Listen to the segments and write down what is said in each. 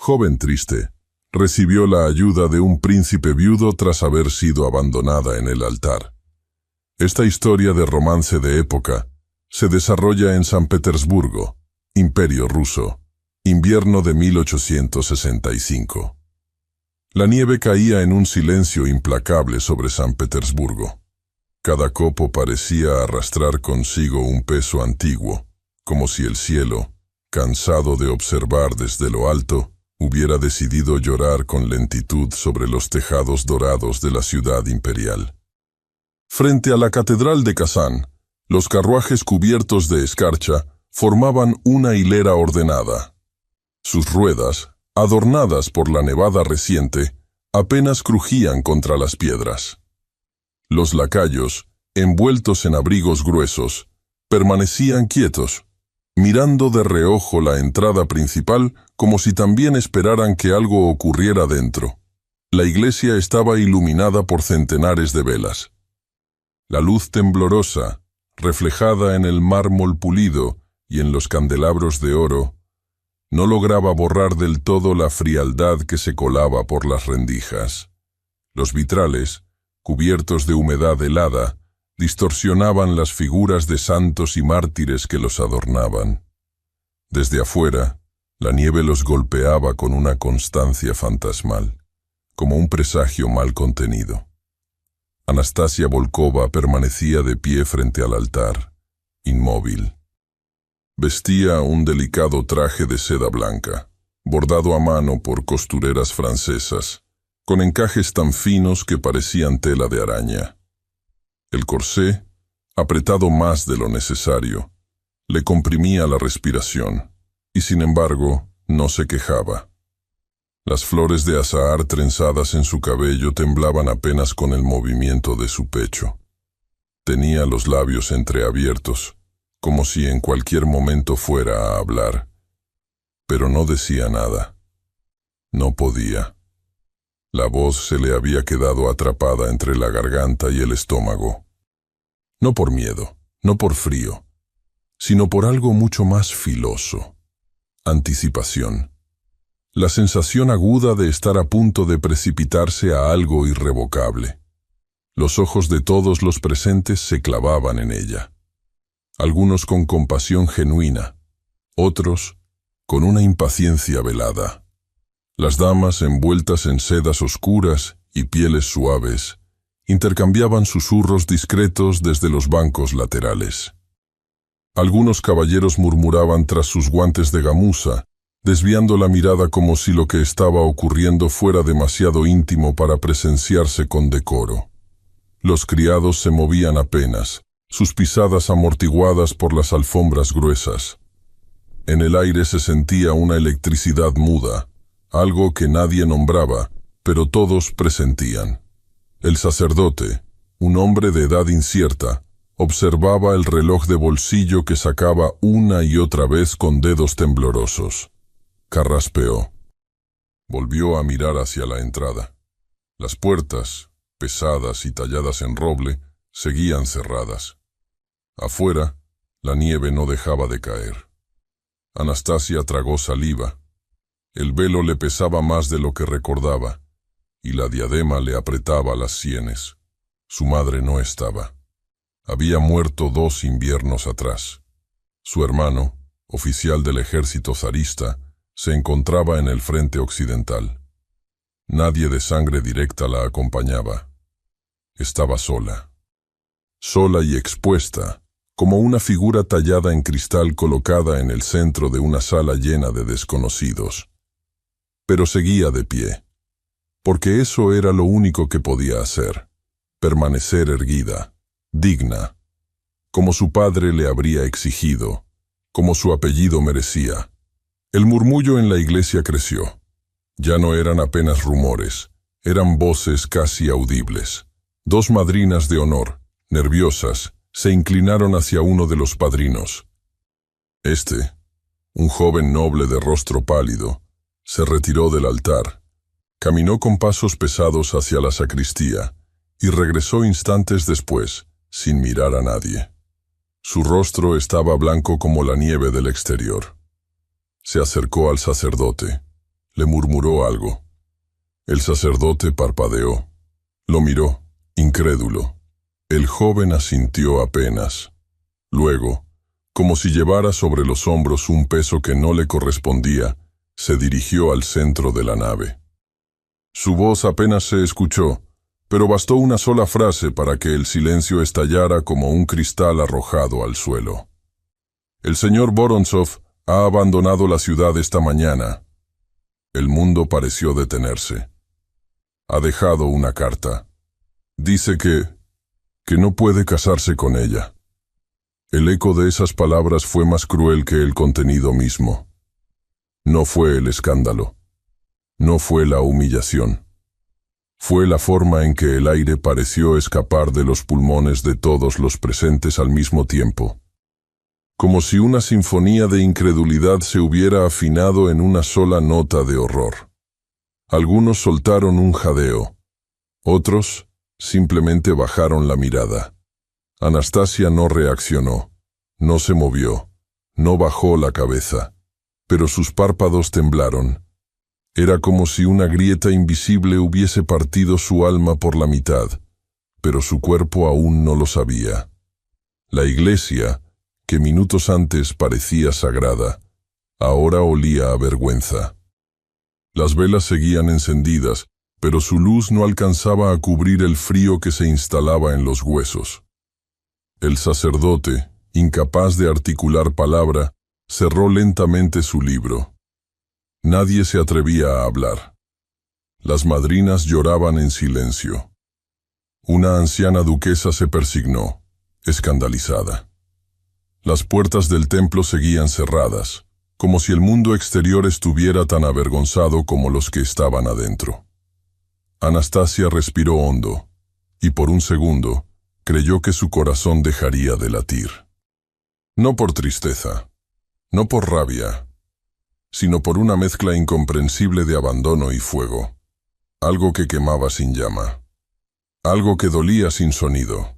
joven triste, recibió la ayuda de un príncipe viudo tras haber sido abandonada en el altar. Esta historia de romance de época se desarrolla en San Petersburgo, Imperio Ruso, invierno de 1865. La nieve caía en un silencio implacable sobre San Petersburgo. Cada copo parecía arrastrar consigo un peso antiguo, como si el cielo, cansado de observar desde lo alto, hubiera decidido llorar con lentitud sobre los tejados dorados de la ciudad imperial. Frente a la catedral de Kazán, los carruajes cubiertos de escarcha formaban una hilera ordenada. Sus ruedas, adornadas por la nevada reciente, apenas crujían contra las piedras. Los lacayos, envueltos en abrigos gruesos, permanecían quietos, mirando de reojo la entrada principal como si también esperaran que algo ocurriera dentro. La iglesia estaba iluminada por centenares de velas. La luz temblorosa, reflejada en el mármol pulido y en los candelabros de oro, no lograba borrar del todo la frialdad que se colaba por las rendijas. Los vitrales, cubiertos de humedad helada, distorsionaban las figuras de santos y mártires que los adornaban. Desde afuera, la nieve los golpeaba con una constancia fantasmal, como un presagio mal contenido. Anastasia Volkova permanecía de pie frente al altar, inmóvil. Vestía un delicado traje de seda blanca, bordado a mano por costureras francesas, con encajes tan finos que parecían tela de araña. El corsé, apretado más de lo necesario, le comprimía la respiración, y sin embargo no se quejaba. Las flores de azahar trenzadas en su cabello temblaban apenas con el movimiento de su pecho. Tenía los labios entreabiertos, como si en cualquier momento fuera a hablar, pero no decía nada. No podía. La voz se le había quedado atrapada entre la garganta y el estómago. No por miedo, no por frío, sino por algo mucho más filoso. Anticipación. La sensación aguda de estar a punto de precipitarse a algo irrevocable. Los ojos de todos los presentes se clavaban en ella. Algunos con compasión genuina, otros con una impaciencia velada. Las damas, envueltas en sedas oscuras y pieles suaves, intercambiaban susurros discretos desde los bancos laterales. Algunos caballeros murmuraban tras sus guantes de gamuza, desviando la mirada como si lo que estaba ocurriendo fuera demasiado íntimo para presenciarse con decoro. Los criados se movían apenas, sus pisadas amortiguadas por las alfombras gruesas. En el aire se sentía una electricidad muda, algo que nadie nombraba, pero todos presentían. El sacerdote, un hombre de edad incierta, observaba el reloj de bolsillo que sacaba una y otra vez con dedos temblorosos. Carraspeó. Volvió a mirar hacia la entrada. Las puertas, pesadas y talladas en roble, seguían cerradas. Afuera, la nieve no dejaba de caer. Anastasia tragó saliva. El velo le pesaba más de lo que recordaba, y la diadema le apretaba las sienes. Su madre no estaba. Había muerto 2 inviernos atrás. Su hermano, oficial del ejército zarista, se encontraba en el frente occidental. Nadie de sangre directa la acompañaba. Estaba sola. Sola y expuesta, como una figura tallada en cristal colocada en el centro de una sala llena de desconocidos. Pero seguía de pie, porque eso era lo único que podía hacer, permanecer erguida, digna, como su padre le habría exigido, como su apellido merecía. El murmullo en la iglesia creció. Ya no eran apenas rumores, eran voces casi audibles. 2 madrinas de honor, nerviosas, se inclinaron hacia uno de los padrinos. Este, un joven noble de rostro pálido, se retiró del altar, caminó con pasos pesados hacia la sacristía y regresó instantes después, sin mirar a nadie. Su rostro estaba blanco como la nieve del exterior. Se acercó al sacerdote, le murmuró algo. El sacerdote parpadeó. Lo miró, incrédulo. El joven asintió apenas. Luego, como si llevara sobre los hombros un peso que no le correspondía, se dirigió al centro de la nave. Su voz apenas se escuchó, pero bastó una sola frase para que el silencio estallara como un cristal arrojado al suelo. El señor Vorontsov ha abandonado la ciudad esta mañana. El mundo pareció detenerse. Ha dejado una carta. Dice que no puede casarse con ella. El eco de esas palabras fue más cruel que el contenido mismo. No fue el escándalo. No fue la humillación. Fue la forma en que el aire pareció escapar de los pulmones de todos los presentes al mismo tiempo. Como si una sinfonía de incredulidad se hubiera afinado en una sola nota de horror. Algunos soltaron un jadeo. Otros simplemente bajaron la mirada. Anastasia no reaccionó, no se movió, no bajó la cabeza, pero sus párpados temblaron. Era como si una grieta invisible hubiese partido su alma por la mitad, pero su cuerpo aún no lo sabía. La iglesia, que minutos antes parecía sagrada, ahora olía a vergüenza. Las velas seguían encendidas, pero su luz no alcanzaba a cubrir el frío que se instalaba en los huesos. El sacerdote, incapaz de articular palabra, cerró lentamente su libro. Nadie se atrevía a hablar. Las madrinas lloraban en silencio. Una anciana duquesa se persignó, escandalizada. Las puertas del templo seguían cerradas, como si el mundo exterior estuviera tan avergonzado como los que estaban adentro. Anastasia respiró hondo, y por un segundo creyó que su corazón dejaría de latir. No por tristeza, no por rabia, sino por una mezcla incomprensible de abandono y fuego, algo que quemaba sin llama, algo que dolía sin sonido.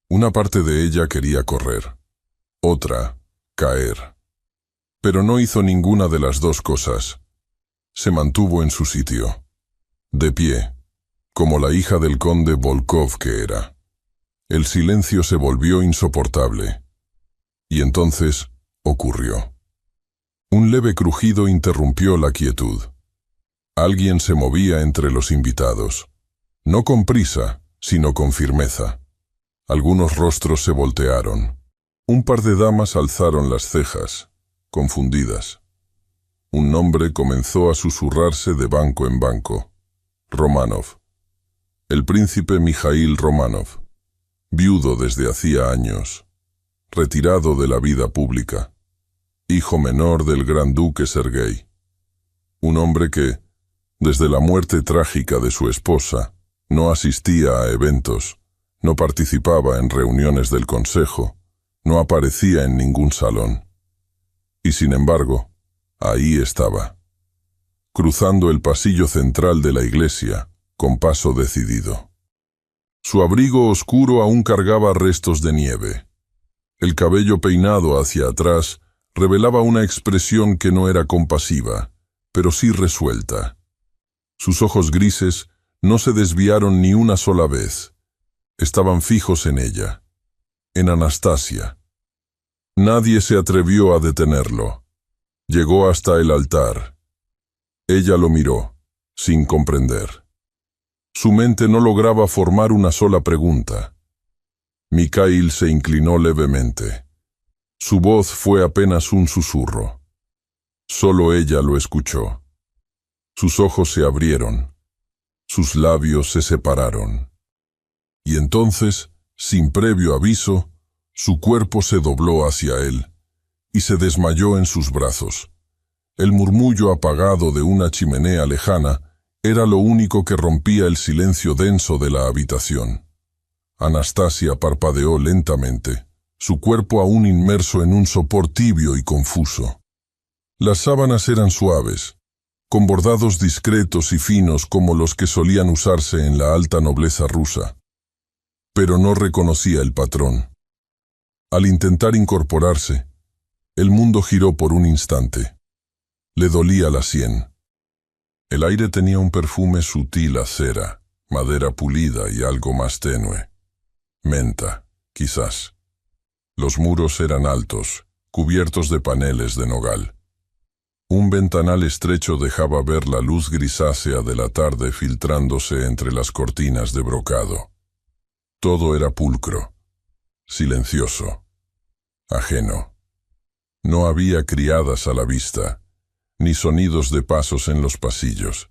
Una parte de ella quería correr, otra, caer. Pero no hizo ninguna de las dos cosas. Se mantuvo en su sitio, de pie, como la hija del conde Volkov que era. El silencio se volvió insoportable. Y entonces ocurrió. Un leve crujido interrumpió la quietud. Alguien se movía entre los invitados. No con prisa, sino con firmeza. Algunos rostros se voltearon. Un par de damas alzaron las cejas, confundidas. Un nombre comenzó a susurrarse de banco en banco. Romanov. El príncipe Mijaíl Romanov. Viudo desde hacía años. Retirado de la vida pública. Hijo menor del gran duque Sergei. Un hombre que, desde la muerte trágica de su esposa, no asistía a eventos, no participaba en reuniones del consejo, no aparecía en ningún salón. Y sin embargo, ahí estaba, cruzando el pasillo central de la iglesia, con paso decidido. Su abrigo oscuro aún cargaba restos de nieve. El cabello peinado hacia atrás revelaba una expresión que no era compasiva, pero sí resuelta. Sus ojos grises no se desviaron ni una sola vez. Estaban fijos en ella, en Anastasia. Nadie se atrevió a detenerlo. Llegó hasta el altar. Ella lo miró, sin comprender. Su mente no lograba formar una sola pregunta. Mikhail se inclinó levemente. Su voz fue apenas un susurro. Solo ella lo escuchó. Sus ojos se abrieron. Sus labios se separaron. Y entonces, sin previo aviso, su cuerpo se dobló hacia él y se desmayó en sus brazos. El murmullo apagado de una chimenea lejana era lo único que rompía el silencio denso de la habitación. Anastasia parpadeó lentamente, su cuerpo aún inmerso en un sopor tibio y confuso. Las sábanas eran suaves, con bordados discretos y finos como los que solían usarse en la alta nobleza rusa. Pero no reconocía el patrón. Al intentar incorporarse, el mundo giró por un instante. Le dolía la sien. El aire tenía un perfume sutil a cera, madera pulida y algo más tenue. Menta, quizás. Los muros eran altos, cubiertos de paneles de nogal. Un ventanal estrecho dejaba ver la luz grisácea de la tarde filtrándose entre las cortinas de brocado. Todo era pulcro, silencioso, ajeno. No había criadas a la vista, ni sonidos de pasos en los pasillos.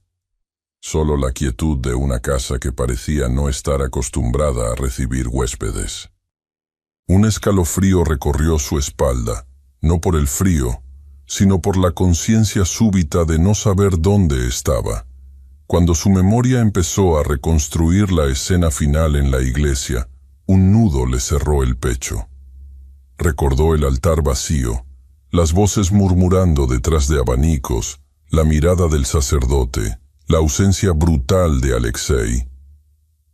Solo la quietud de una casa que parecía no estar acostumbrada a recibir huéspedes. Un escalofrío recorrió su espalda, no por el frío, sino por la conciencia súbita de no saber dónde estaba. Cuando su memoria empezó a reconstruir la escena final en la iglesia, un nudo le cerró el pecho. Recordó el altar vacío, las voces murmurando detrás de abanicos, la mirada del sacerdote, la ausencia brutal de Alexei.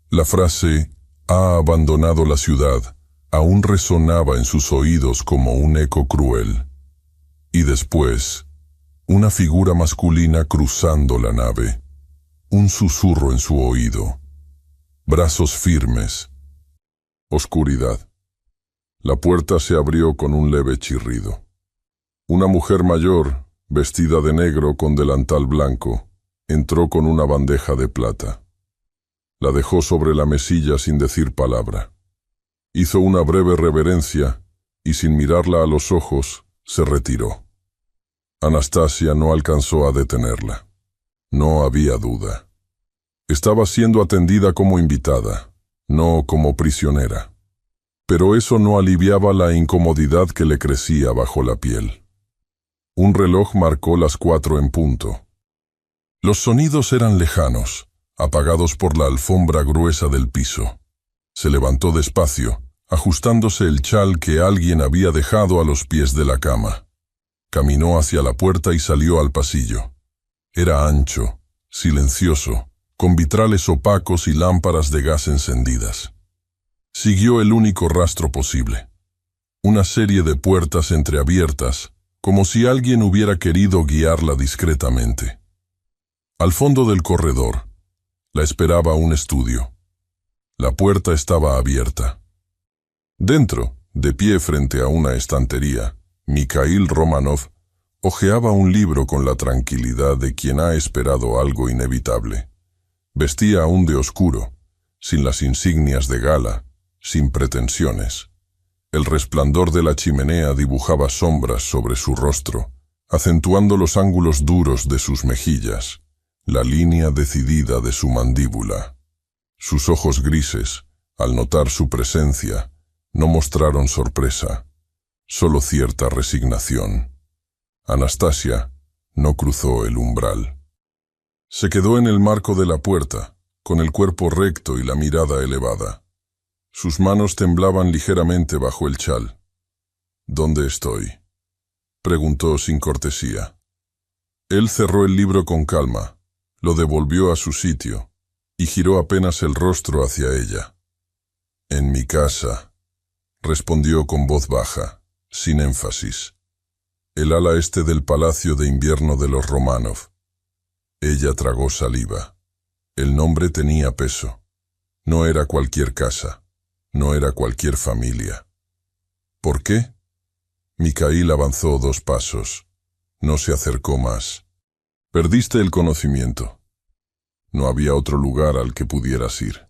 La frase, "ha abandonado la ciudad", aún resonaba en sus oídos como un eco cruel. Y después, una figura masculina cruzando la nave, un susurro en su oído, brazos firmes, oscuridad. La puerta se abrió con un leve chirrido. Una mujer mayor, vestida de negro con delantal blanco, entró con una bandeja de plata. La dejó sobre la mesilla sin decir palabra. Hizo una breve reverencia y, sin mirarla a los ojos, se retiró. Anastasia no alcanzó a detenerla. No había duda. Estaba siendo atendida como invitada, no como prisionera. Pero eso no aliviaba la incomodidad que le crecía bajo la piel. Un reloj marcó las 4 en punto. Los sonidos eran lejanos, apagados por la alfombra gruesa del piso. Se levantó despacio, ajustándose el chal que alguien había dejado a los pies de la cama. Caminó hacia la puerta y salió al pasillo. Era ancho, silencioso, con vitrales opacos y lámparas de gas encendidas. Siguió el único rastro posible. Una serie de puertas entreabiertas, como si alguien hubiera querido guiarla discretamente. Al fondo del corredor, la esperaba un estudio. La puerta estaba abierta. Dentro, de pie frente a una estantería, Mikhail Romanov hojeaba un libro con la tranquilidad de quien ha esperado algo inevitable. Vestía aún de oscuro, sin las insignias de gala, sin pretensiones. El resplandor de la chimenea dibujaba sombras sobre su rostro, acentuando los ángulos duros de sus mejillas, la línea decidida de su mandíbula. Sus ojos grises, al notar su presencia, no mostraron sorpresa, solo cierta resignación. Anastasia no cruzó el umbral. Se quedó en el marco de la puerta, con el cuerpo recto y la mirada elevada. Sus manos temblaban ligeramente bajo el chal. «¿Dónde estoy?», preguntó sin cortesía. Él cerró el libro con calma, lo devolvió a su sitio y giró apenas el rostro hacia ella. «En mi casa», respondió con voz baja, sin énfasis. «El ala este del palacio de invierno de los Romanov». Ella tragó saliva. El nombre tenía peso. No era cualquier casa. No era cualquier familia. ¿Por qué? Mikhail avanzó 2 pasos. No se acercó más. Perdiste el conocimiento. No había otro lugar al que pudieras ir.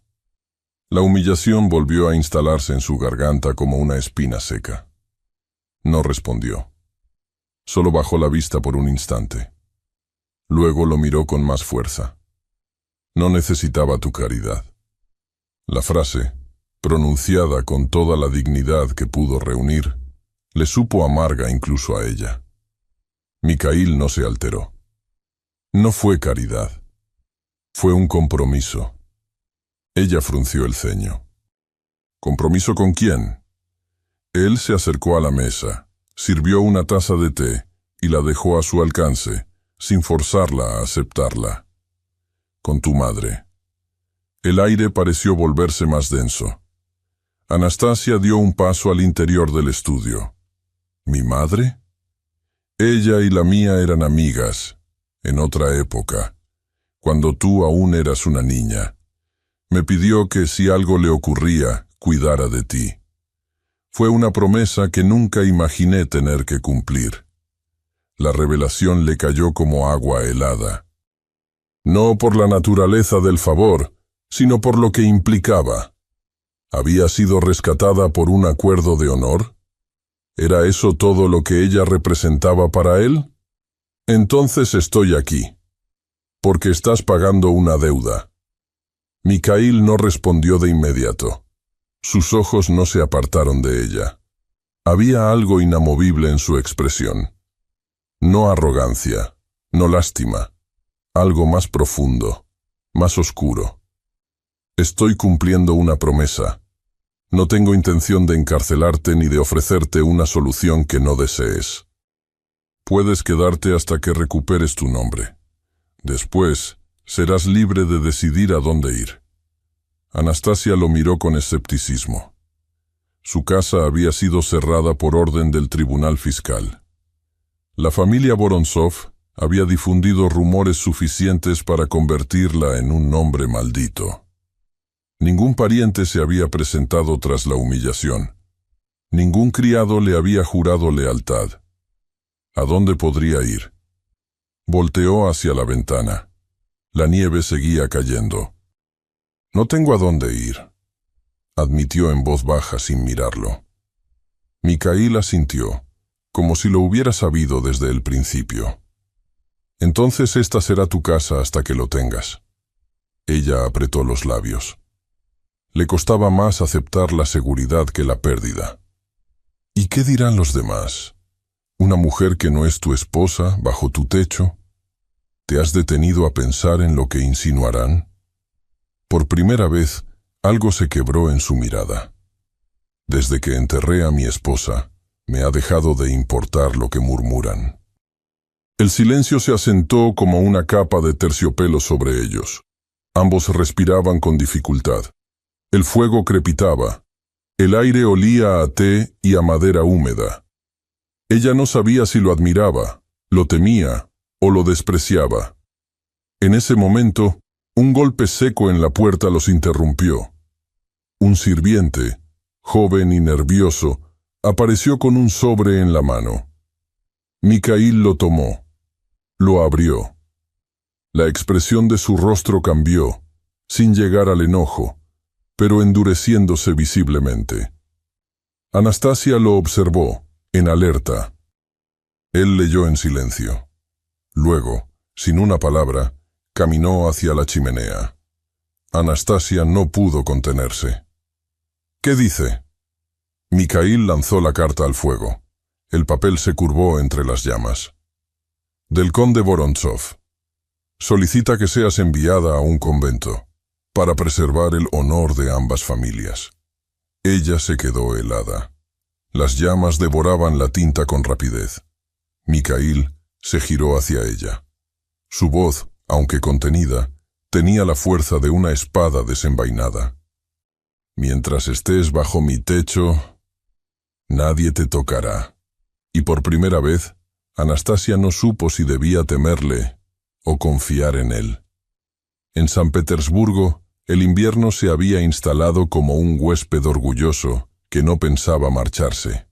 La humillación volvió a instalarse en su garganta como una espina seca. No respondió. Solo bajó la vista por un instante. Luego lo miró con más fuerza. «No necesitaba tu caridad». La frase, pronunciada con toda la dignidad que pudo reunir, le supo amarga incluso a ella. Mikhail no se alteró. No fue caridad. Fue un compromiso. Ella frunció el ceño. ¿Compromiso con quién? Él se acercó a la mesa, sirvió una taza de té y la dejó a su alcance, sin forzarla a aceptarla. «Con tu madre». El aire pareció volverse más denso. Anastasia dio un paso al interior del estudio. ¿Mi madre? Ella y la mía eran amigas, en otra época, cuando tú aún eras una niña. Me pidió que si algo le ocurría, cuidara de ti. Fue una promesa que nunca imaginé tener que cumplir. La revelación le cayó como agua helada. No por la naturaleza del favor, sino por lo que implicaba. ¿Había sido rescatada por un acuerdo de honor? ¿Era eso todo lo que ella representaba para él? Entonces estoy aquí. Porque estás pagando una deuda. Mikhail no respondió de inmediato. Sus ojos no se apartaron de ella. Había algo inamovible en su expresión. No arrogancia, no lástima. Algo más profundo, más oscuro. Estoy cumpliendo una promesa. No tengo intención de encarcelarte ni de ofrecerte una solución que no desees. Puedes quedarte hasta que recuperes tu nombre. Después, serás libre de decidir a dónde ir. Anastasia lo miró con escepticismo. Su casa había sido cerrada por orden del tribunal fiscal. La familia Vorontsov había difundido rumores suficientes para convertirla en un nombre maldito. Ningún pariente se había presentado tras la humillación. Ningún criado le había jurado lealtad. ¿A dónde podría ir? Volteó hacia la ventana. La nieve seguía cayendo. No tengo a dónde ir, admitió en voz baja sin mirarlo. Mikhail asintió, como si lo hubiera sabido desde el principio. Entonces esta será tu casa hasta que lo tengas. Ella apretó los labios. Le costaba más aceptar la seguridad que la pérdida. ¿Y qué dirán los demás? ¿Una mujer que no es tu esposa bajo tu techo? ¿Te has detenido a pensar en lo que insinuarán? Por primera vez, algo se quebró en su mirada. Desde que enterré a mi esposa, me ha dejado de importar lo que murmuran. El silencio se asentó como una capa de terciopelo sobre ellos. Ambos respiraban con dificultad. El fuego crepitaba. El aire olía a té y a madera húmeda. Ella no sabía si lo admiraba, lo temía o lo despreciaba. En ese momento, un golpe seco en la puerta los interrumpió. Un sirviente, joven y nervioso, apareció con un sobre en la mano. Mikhail lo tomó. Lo abrió. La expresión de su rostro cambió, sin llegar al enojo, pero endureciéndose visiblemente. Anastasia lo observó, en alerta. Él leyó en silencio. Luego, sin una palabra, caminó hacia la chimenea. Anastasia no pudo contenerse. ¿Qué dice? Mikhail lanzó la carta al fuego. El papel se curvó entre las llamas. Del conde Vorontsov. Solicita que seas enviada a un convento, para preservar el honor de ambas familias. Ella se quedó helada. Las llamas devoraban la tinta con rapidez. Mikhail se giró hacia ella. Su voz, aunque contenida, tenía la fuerza de una espada desenvainada. Mientras estés bajo mi techo, nadie te tocará. Y por primera vez, Anastasia no supo si debía temerle o confiar en él. En San Petersburgo, el invierno se había instalado como un huésped orgulloso que no pensaba marcharse.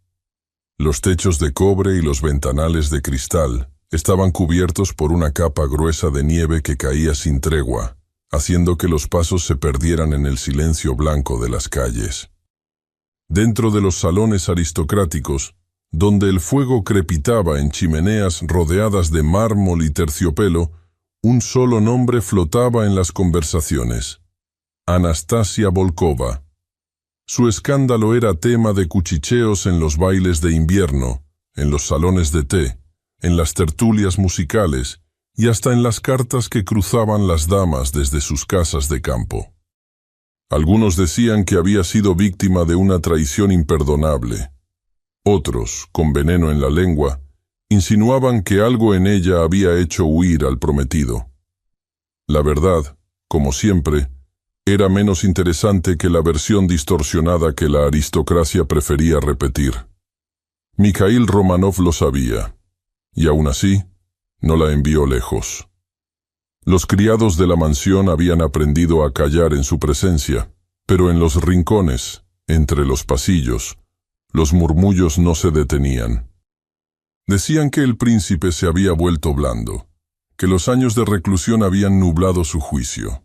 Los techos de cobre y los ventanales de cristal estaban cubiertos por una capa gruesa de nieve que caía sin tregua, haciendo que los pasos se perdieran en el silencio blanco de las calles. Dentro de los salones aristocráticos, donde el fuego crepitaba en chimeneas rodeadas de mármol y terciopelo, un solo nombre flotaba en las conversaciones: Anastasia Volkova. Su escándalo era tema de cuchicheos en los bailes de invierno, en los salones de té, en las tertulias musicales y hasta en las cartas que cruzaban las damas desde sus casas de campo. Algunos decían que había sido víctima de una traición imperdonable. Otros, con veneno en la lengua, insinuaban que algo en ella había hecho huir al prometido. La verdad, como siempre, era menos interesante que la versión distorsionada que la aristocracia prefería repetir. Mikhail Romanov lo sabía, y aún así, no la envió lejos. Los criados de la mansión habían aprendido a callar en su presencia, pero en los rincones, entre los pasillos, los murmullos no se detenían. Decían que el príncipe se había vuelto blando, que los años de reclusión habían nublado su juicio,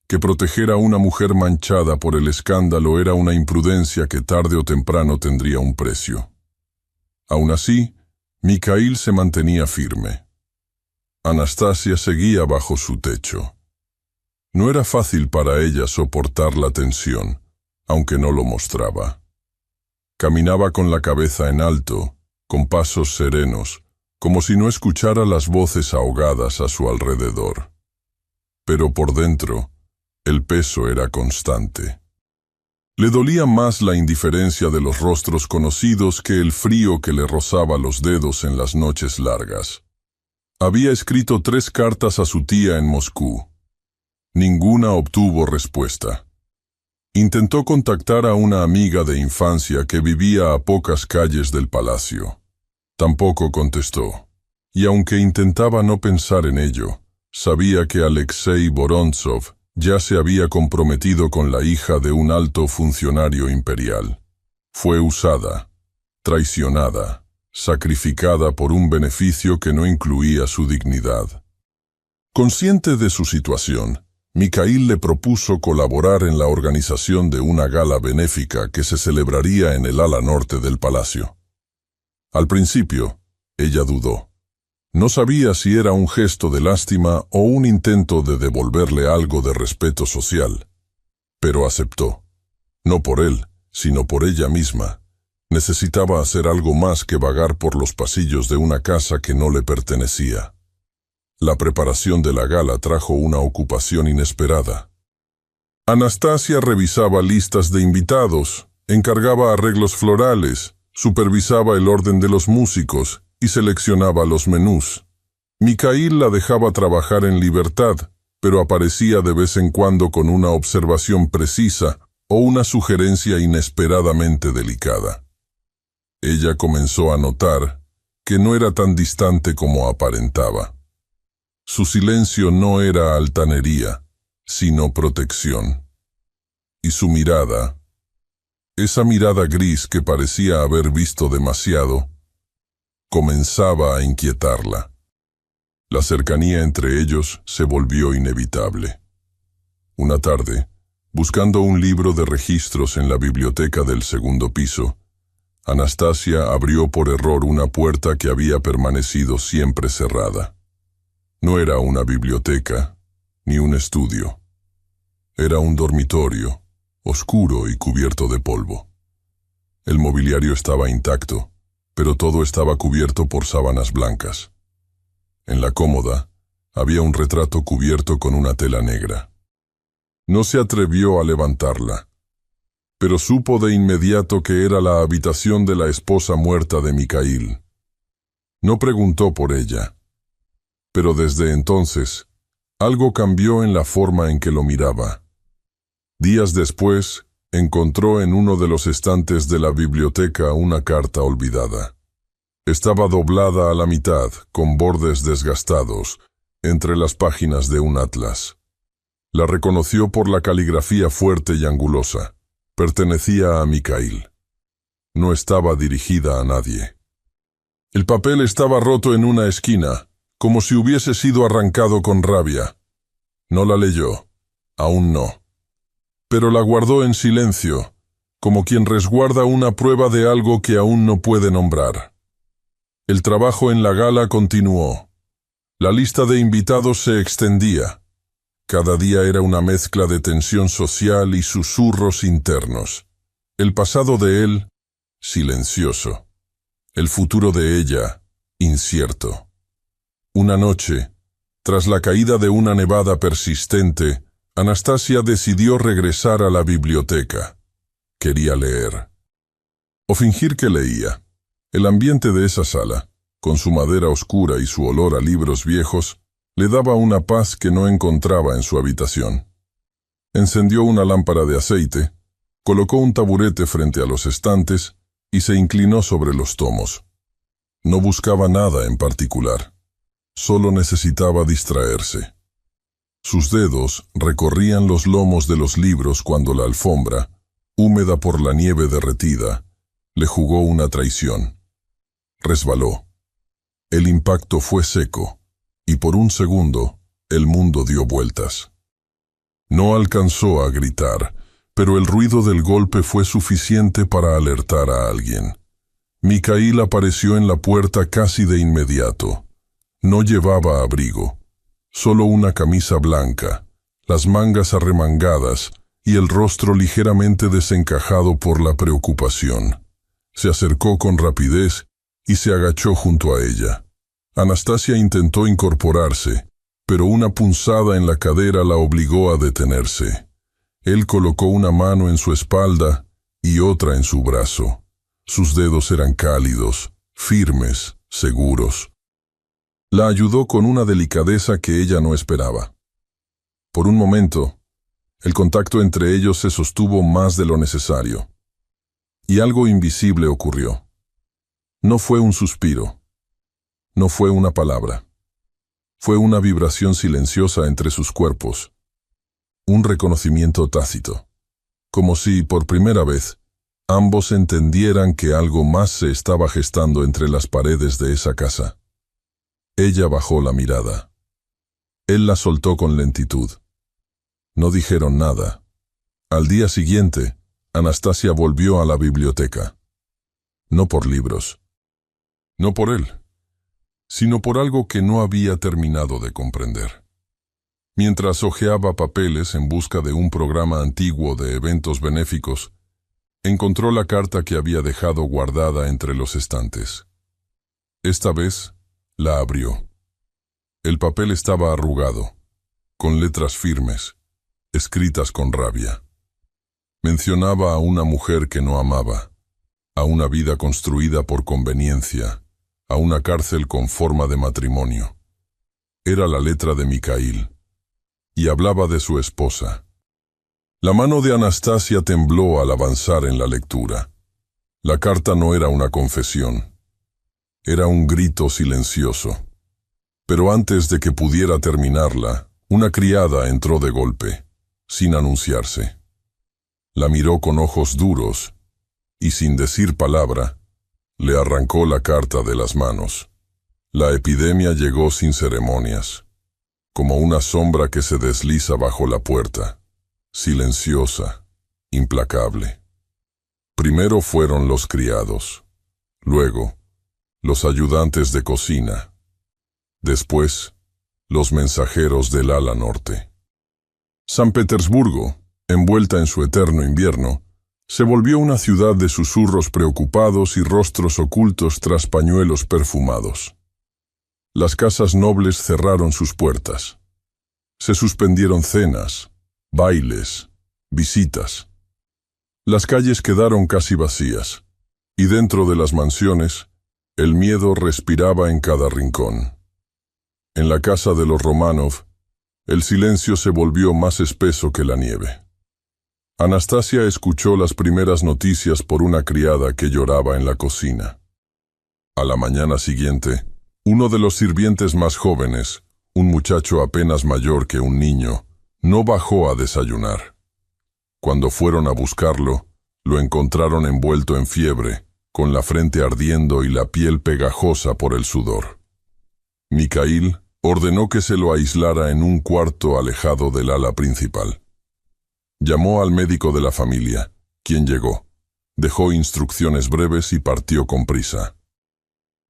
que proteger a una mujer manchada por el escándalo era una imprudencia que tarde o temprano tendría un precio. Aún así, Mikhail se mantenía firme. Anastasia seguía bajo su techo. No era fácil para ella soportar la tensión, aunque no lo mostraba. Caminaba con la cabeza en alto, con pasos serenos, como si no escuchara las voces ahogadas a su alrededor. Pero por dentro, el peso era constante. Le dolía más la indiferencia de los rostros conocidos que el frío que le rozaba los dedos en las noches largas. Había escrito 3 cartas a su tía en Moscú. Ninguna obtuvo respuesta. Intentó contactar a una amiga de infancia que vivía a pocas calles del palacio. Tampoco contestó. Y aunque intentaba no pensar en ello, sabía que Alexei Vorontsov ya se había comprometido con la hija de un alto funcionario imperial. Fue usada, traicionada, sacrificada por un beneficio que no incluía su dignidad. Consciente de su situación, Mikhail le propuso colaborar en la organización de una gala benéfica que se celebraría en el ala norte del palacio. Al principio, ella dudó. No sabía si era un gesto de lástima o un intento de devolverle algo de respeto social. Pero aceptó. No por él, sino por ella misma. Necesitaba hacer algo más que vagar por los pasillos de una casa que no le pertenecía. La preparación de la gala trajo una ocupación inesperada. Anastasia revisaba listas de invitados, encargaba arreglos florales, supervisaba el orden de los músicos y seleccionaba los menús. Mikhail la dejaba trabajar en libertad, pero aparecía de vez en cuando con una observación precisa o una sugerencia inesperadamente delicada. Ella comenzó a notar que no era tan distante como aparentaba. Su silencio no era altanería, sino protección. Y su mirada, esa mirada gris que parecía haber visto demasiado, comenzaba a inquietarla. La cercanía entre ellos se volvió inevitable. Una tarde, buscando un libro de registros en la biblioteca del segundo piso, Anastasia abrió por error una puerta que había permanecido siempre cerrada. No era una biblioteca, ni un estudio. Era un dormitorio, oscuro y cubierto de polvo. El mobiliario estaba intacto, pero todo estaba cubierto por sábanas blancas. En la cómoda había un retrato cubierto con una tela negra. No se atrevió a levantarla, pero supo de inmediato que era la habitación de la esposa muerta de Mikhail. No preguntó por ella, pero desde entonces, algo cambió en la forma en que lo miraba. Días después, encontró en uno de los estantes de la biblioteca una carta olvidada. Estaba doblada a la mitad, con bordes desgastados, entre las páginas de un atlas. La reconoció por la caligrafía fuerte y angulosa. Pertenecía a Mikhail. No estaba dirigida a nadie. El papel estaba roto en una esquina, como si hubiese sido arrancado con rabia. No la leyó, aún no. Pero la guardó en silencio, como quien resguarda una prueba de algo que aún no puede nombrar. El trabajo en la gala continuó. La lista de invitados se extendía. Cada día era una mezcla de tensión social y susurros internos. El pasado de él, silencioso. El futuro de ella, incierto. Una noche, tras la caída de una nevada persistente, Anastasia decidió regresar a la biblioteca. Quería leer. O fingir que leía. El ambiente de esa sala, con su madera oscura y su olor a libros viejos, le daba una paz que no encontraba en su habitación. Encendió una lámpara de aceite, colocó un taburete frente a los estantes y se inclinó sobre los tomos. No buscaba nada en particular. Solo necesitaba distraerse. Sus dedos recorrían los lomos de los libros cuando la alfombra, húmeda por la nieve derretida, le jugó una traición. Resbaló. El impacto fue seco, y por un segundo el mundo dio vueltas. No alcanzó a gritar, pero el ruido del golpe fue suficiente para alertar a alguien. Mikhail apareció en la puerta casi de inmediato. No llevaba abrigo, solo una camisa blanca, las mangas arremangadas y el rostro ligeramente desencajado por la preocupación. Se acercó con rapidez y se agachó junto a ella. Anastasia intentó incorporarse, pero una punzada en la cadera la obligó a detenerse. Él colocó una mano en su espalda y otra en su brazo. Sus dedos eran cálidos, firmes, seguros. La ayudó con una delicadeza que ella no esperaba. Por un momento, el contacto entre ellos se sostuvo más de lo necesario. Y algo invisible ocurrió. No fue un suspiro. No fue una palabra. Fue una vibración silenciosa entre sus cuerpos. Un reconocimiento tácito. Como si, por primera vez, ambos entendieran que algo más se estaba gestando entre las paredes de esa casa. Ella bajó la mirada. Él la soltó con lentitud. No dijeron nada. Al día siguiente, Anastasia volvió a la biblioteca. No por libros. No por él, sino por algo que no había terminado de comprender. Mientras hojeaba papeles en busca de un programa antiguo de eventos benéficos, encontró la carta que había dejado guardada entre los estantes. Esta vez, la abrió. El papel estaba arrugado, con letras firmes, escritas con rabia. Mencionaba a una mujer que no amaba, a una vida construida por conveniencia, a una cárcel con forma de matrimonio. Era la letra de Mikhail, y hablaba de su esposa. La mano de Anastasia tembló al avanzar en la lectura. La carta no era una confesión. Era un grito silencioso. Pero antes de que pudiera terminarla, una criada entró de golpe, sin anunciarse. La miró con ojos duros y, sin decir palabra, le arrancó la carta de las manos. La epidemia llegó sin ceremonias, como una sombra que se desliza bajo la puerta, silenciosa, implacable. Primero fueron los criados, luego los ayudantes de cocina, después los mensajeros del ala norte. San Petersburgo, envuelta en su eterno invierno, se volvió una ciudad de susurros preocupados y rostros ocultos tras pañuelos perfumados. Las casas nobles cerraron sus puertas. Se suspendieron cenas, bailes, visitas. Las calles quedaron casi vacías, y dentro de las mansiones, el miedo respiraba en cada rincón. En la casa de los Romanov, el silencio se volvió más espeso que la nieve. Anastasia escuchó las primeras noticias por una criada que lloraba en la cocina. A la mañana siguiente, uno de los sirvientes más jóvenes, un muchacho apenas mayor que un niño, no bajó a desayunar. Cuando fueron a buscarlo, lo encontraron envuelto en fiebre, con la frente ardiendo y la piel pegajosa por el sudor. Mikhail ordenó que se lo aislara en un cuarto alejado del ala principal. Llamó al médico de la familia, quien llegó. Dejó instrucciones breves y partió con prisa.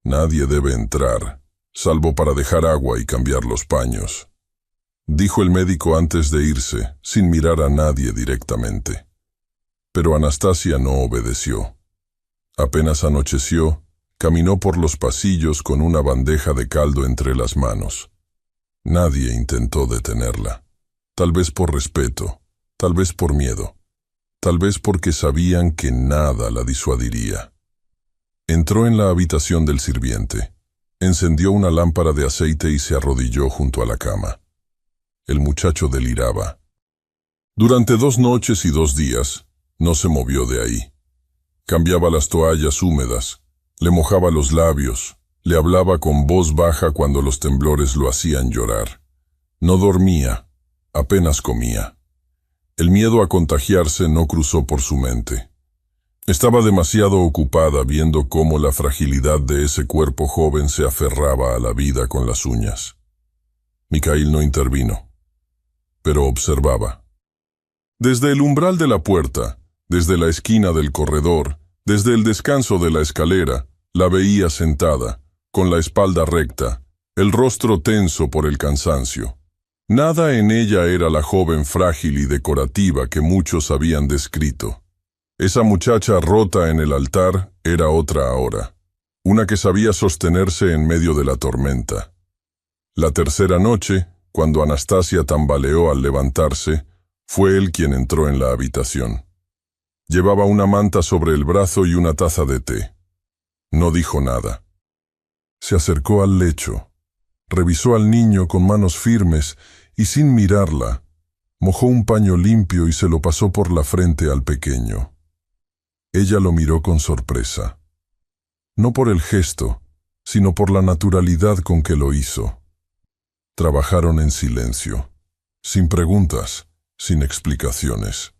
Nadie debe entrar, salvo para dejar agua y cambiar los paños, dijo el médico antes de irse, sin mirar a nadie directamente. Pero Anastasia no obedeció. Apenas anocheció, caminó por los pasillos con una bandeja de caldo entre las manos. Nadie intentó detenerla, tal vez por respeto, tal vez por miedo, tal vez porque sabían que nada la disuadiría. Entró en la habitación del sirviente, encendió una lámpara de aceite y se arrodilló junto a la cama. El muchacho deliraba. Durante 2 noches y 2 días, no se movió de ahí. Cambiaba las toallas húmedas, le mojaba los labios, le hablaba con voz baja cuando los temblores lo hacían llorar. No dormía, Apenas comía. El miedo a contagiarse no cruzó por su mente. Estaba demasiado ocupada viendo cómo la fragilidad de ese cuerpo joven se aferraba a la vida con las uñas. Mikhail no intervino, pero observaba. Desde el umbral de la puerta, desde la esquina del corredor, desde el descanso de la escalera, la veía sentada, con la espalda recta, el rostro tenso por el cansancio. Nada en ella era la joven frágil y decorativa que muchos habían descrito. Esa muchacha rota en el altar era otra ahora, una que sabía sostenerse en medio de la tormenta. La tercera noche, cuando Anastasia tambaleó al levantarse, fue él quien entró en la habitación. Llevaba una manta sobre el brazo y una taza de té. No dijo nada. Se acercó al lecho, revisó al niño con manos firmes y sin mirarla, mojó un paño limpio y se lo pasó por la frente al pequeño. Ella lo miró con sorpresa. No por el gesto, sino por la naturalidad con que lo hizo. Trabajaron en silencio, sin preguntas, sin explicaciones.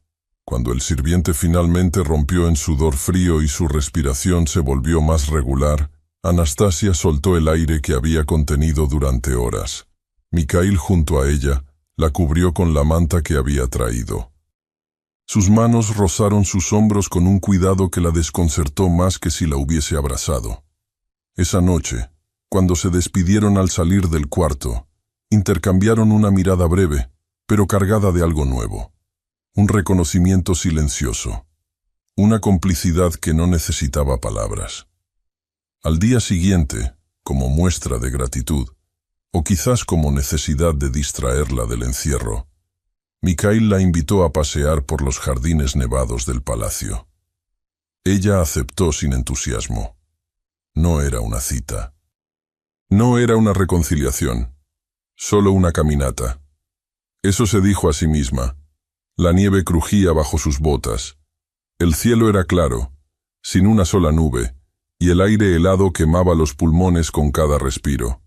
Cuando el sirviente finalmente rompió en sudor frío y su respiración se volvió más regular, Anastasia soltó el aire que había contenido durante horas. Mikhail, junto a ella, la cubrió con la manta que había traído. Sus manos rozaron sus hombros con un cuidado que la desconcertó más que si la hubiese abrazado. Esa noche, cuando se despidieron al salir del cuarto, intercambiaron una mirada breve, pero cargada de algo nuevo. Un reconocimiento silencioso. Una complicidad que no necesitaba palabras. Al día siguiente, como muestra de gratitud, o quizás como necesidad de distraerla del encierro, Mikhail la invitó a pasear por los jardines nevados del palacio. Ella aceptó sin entusiasmo. No era una cita. No era una reconciliación. Solo una caminata. Eso se dijo a sí misma. La nieve crujía bajo sus botas. El cielo era claro, sin una sola nube, y el aire helado quemaba los pulmones con cada respiro.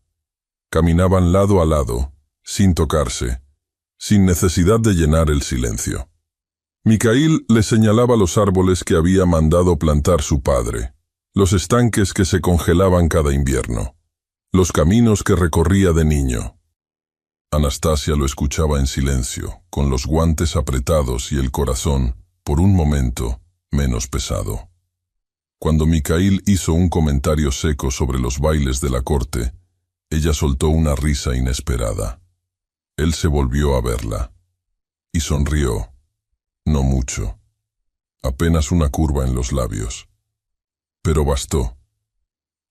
Caminaban lado a lado, sin tocarse, sin necesidad de llenar el silencio. Mikhail le señalaba los árboles que había mandado plantar su padre, los estanques que se congelaban cada invierno, los caminos que recorría de niño. Anastasia lo escuchaba en silencio, con los guantes apretados y el corazón, por un momento, menos pesado. Cuando Mikhail hizo un comentario seco sobre los bailes de la corte, ella soltó una risa inesperada. Él se volvió a verla y sonrió. No mucho. Apenas una curva en los labios. Pero bastó.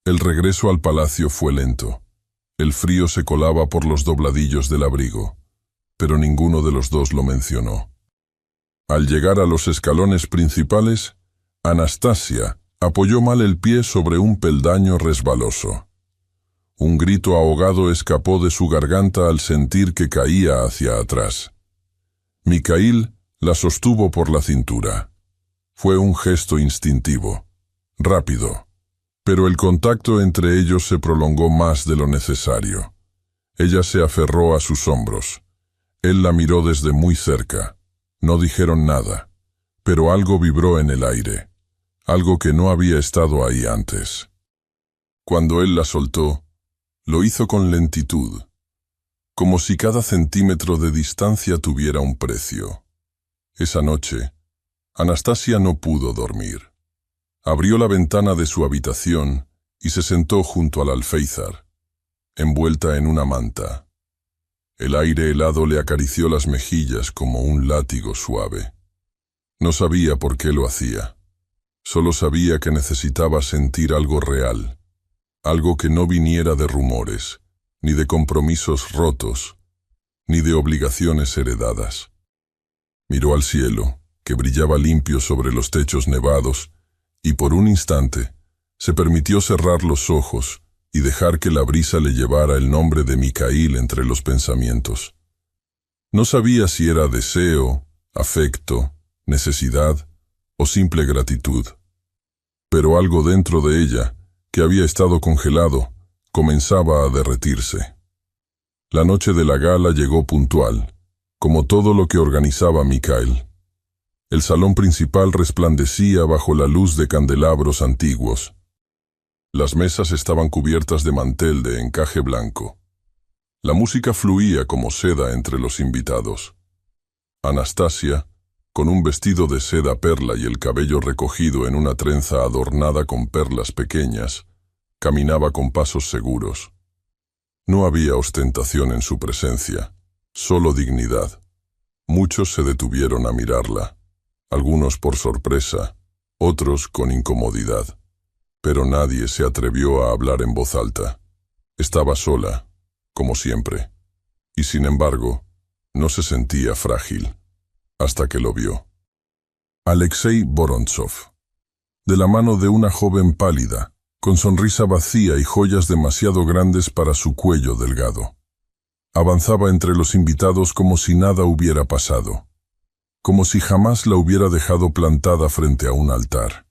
El regreso al palacio fue lento. El frío se colaba por los dobladillos del abrigo, pero ninguno de los dos lo mencionó. Al llegar a los escalones principales, Anastasia apoyó mal el pie sobre un peldaño resbaloso. Un grito ahogado escapó de su garganta al sentir que caía hacia atrás. Mikhail la sostuvo por la cintura. Fue un gesto instintivo, rápido, pero el contacto entre ellos se prolongó más de lo necesario. Ella se aferró a sus hombros. Él la miró desde muy cerca. No dijeron nada, pero algo vibró en el aire, algo que no había estado ahí antes. Cuando él la soltó, lo hizo con lentitud, como si cada centímetro de distancia tuviera un precio. Esa noche, Anastasia no pudo dormir. Abrió la ventana de su habitación y se sentó junto al alféizar, envuelta en una manta. El aire helado le acarició las mejillas como un látigo suave. No sabía por qué lo hacía. Solo sabía que necesitaba sentir algo real, algo que no viniera de rumores, ni de compromisos rotos, ni de obligaciones heredadas. Miró al cielo, que brillaba limpio sobre los techos nevados, y por un instante se permitió cerrar los ojos y dejar que la brisa le llevara el nombre de Mikhail entre los pensamientos. No sabía si era deseo, afecto, necesidad o simple gratitud. Pero algo dentro de ella, que había estado congelado, comenzaba a derretirse. La noche de la gala llegó puntual, como todo lo que organizaba Mikhail. El salón principal resplandecía bajo la luz de candelabros antiguos. Las mesas estaban cubiertas de mantel de encaje blanco. La música fluía como seda entre los invitados. Anastasia, con un vestido de seda perla y el cabello recogido en una trenza adornada con perlas pequeñas, caminaba con pasos seguros. No había ostentación en su presencia, solo dignidad. Muchos se detuvieron a mirarla, algunos por sorpresa, otros con incomodidad. Pero nadie se atrevió a hablar en voz alta. Estaba sola, como siempre, y sin embargo, no se sentía frágil, hasta que lo vio. Alexei Vorontsov, de la mano de una joven pálida, con sonrisa vacía y joyas demasiado grandes para su cuello delgado. Avanzaba entre los invitados como si nada hubiera pasado, como si jamás la hubiera dejado plantada frente a un altar.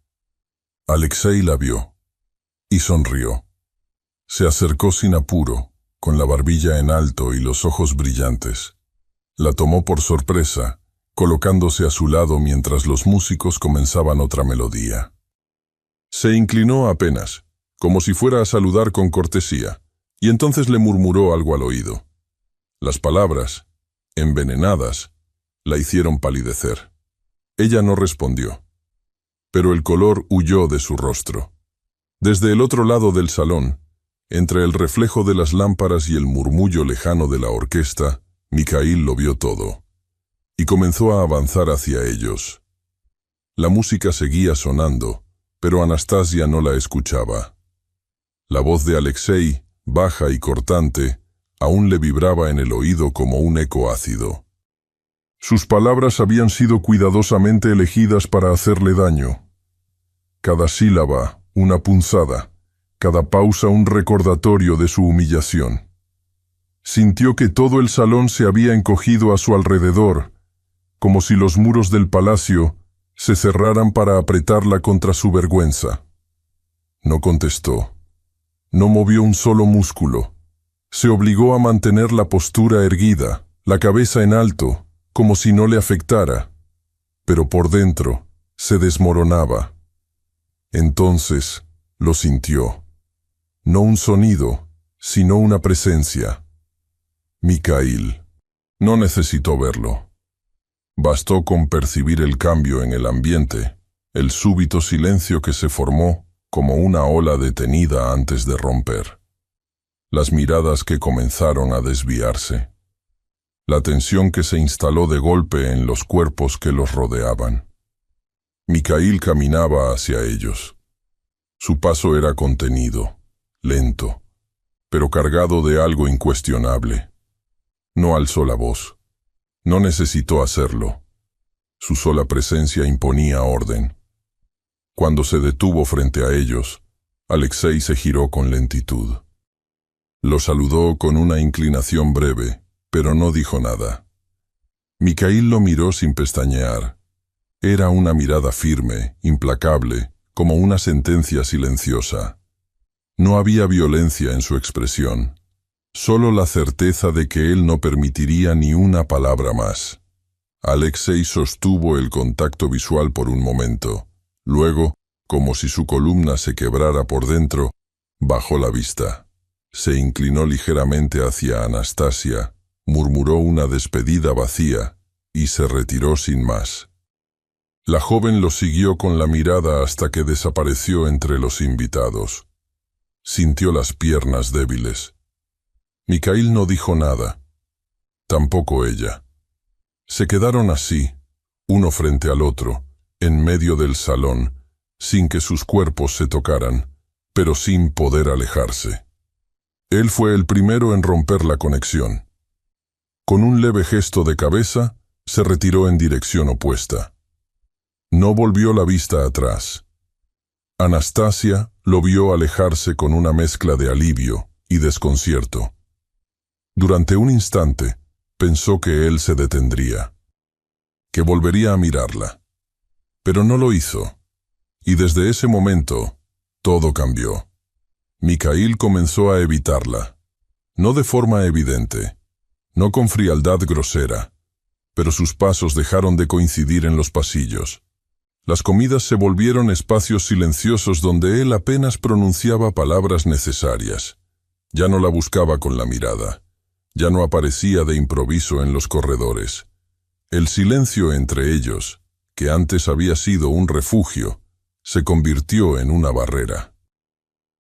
Alexei la vio y sonrió. Se acercó sin apuro, con la barbilla en alto y los ojos brillantes. La tomó por sorpresa, colocándose a su lado mientras los músicos comenzaban otra melodía. Se inclinó apenas, como si fuera a saludar con cortesía, y entonces le murmuró algo al oído. Las palabras, envenenadas, la hicieron palidecer. Ella no respondió, pero el color huyó de su rostro. Desde el otro lado del salón, entre el reflejo de las lámparas y el murmullo lejano de la orquesta, Mikhail lo vio todo, y comenzó a avanzar hacia ellos. La música seguía sonando, pero Anastasia no la escuchaba. La voz de Alexei, baja y cortante, aún le vibraba en el oído como un eco ácido. Sus palabras habían sido cuidadosamente elegidas para hacerle daño. Cada sílaba, una punzada, cada pausa un recordatorio de su humillación. Sintió que todo el salón se había encogido a su alrededor, como si los muros del palacio se cerraran para apretarla contra su vergüenza. No contestó. No movió un solo músculo. Se obligó a mantener la postura erguida, la cabeza en alto, como si no le afectara, pero por dentro se desmoronaba. Entonces lo sintió. No un sonido, sino una presencia. Mikhail. No necesitó verlo. Bastó con percibir el cambio en el ambiente, el súbito silencio que se formó como una ola detenida antes de romper. Las miradas que comenzaron a desviarse. La tensión que se instaló de golpe en los cuerpos que los rodeaban. Mikhail caminaba hacia ellos. Su paso era contenido, lento, pero cargado de algo incuestionable. No alzó la voz. No necesitó hacerlo. Su sola presencia imponía orden. Cuando se detuvo frente a ellos, Alexei se giró con lentitud. Lo saludó con una inclinación breve, pero no dijo nada. Mikhail lo miró sin pestañear. Era una mirada firme, implacable, como una sentencia silenciosa. No había violencia en su expresión, solo la certeza de que él no permitiría ni una palabra más. Alexei sostuvo el contacto visual por un momento. Luego, como si su columna se quebrara por dentro, bajó la vista. Se inclinó ligeramente hacia Anastasia, murmuró una despedida vacía y se retiró sin más. La joven lo siguió con la mirada hasta que desapareció entre los invitados. Sintió las piernas débiles. Mikhail no dijo nada. Tampoco ella. Se quedaron así, uno frente al otro, en medio del salón, sin que sus cuerpos se tocaran, pero sin poder alejarse. Él fue el primero en romper la conexión. Con un leve gesto de cabeza, se retiró en dirección opuesta. No volvió la vista atrás. Anastasia lo vio alejarse con una mezcla de alivio y desconcierto. Durante un instante, pensó que él se detendría, que volvería a mirarla. Pero no lo hizo, y desde ese momento, todo cambió. Mikhail comenzó a evitarla, no de forma evidente, no con frialdad grosera, pero sus pasos dejaron de coincidir en los pasillos. Las comidas se volvieron espacios silenciosos donde él apenas pronunciaba palabras necesarias. Ya no la buscaba con la mirada. Ya no aparecía de improviso en los corredores. El silencio entre ellos, que antes había sido un refugio, se convirtió en una barrera.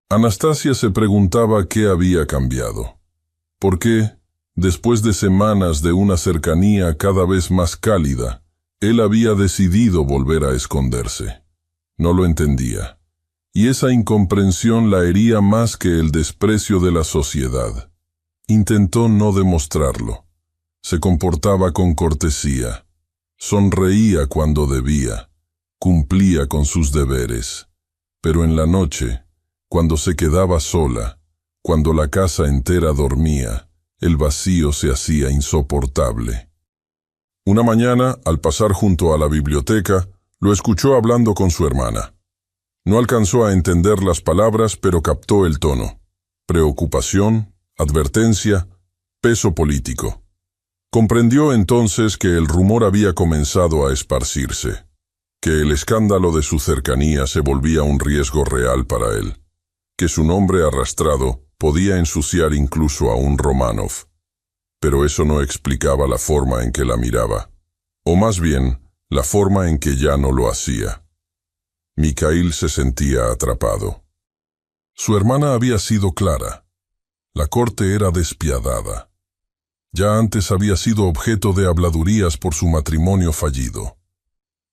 Anastasia se preguntaba qué había cambiado. ¿Por qué, después de semanas de una cercanía cada vez más cálida, él había decidido volver a esconderse? No lo entendía, y esa incomprensión la hería más que el desprecio de la sociedad. Intentó no demostrarlo. Se comportaba con cortesía, sonreía cuando debía, cumplía con sus deberes. Pero en la noche, cuando se quedaba sola, cuando la casa entera dormía, el vacío se hacía insoportable. Una mañana, al pasar junto a la biblioteca, lo escuchó hablando con su hermana. No alcanzó a entender las palabras, pero captó el tono. Preocupación, advertencia, peso político. Comprendió entonces que el rumor había comenzado a esparcirse, que el escándalo de su cercanía se volvía un riesgo real para él, que su nombre arrastrado podía ensuciar incluso a un Románov. Pero eso no explicaba la forma en que la miraba, o más bien, la forma en que ya no lo hacía. Mikhail se sentía atrapado. Su hermana había sido clara. La corte era despiadada. Ya antes había sido objeto de habladurías por su matrimonio fallido.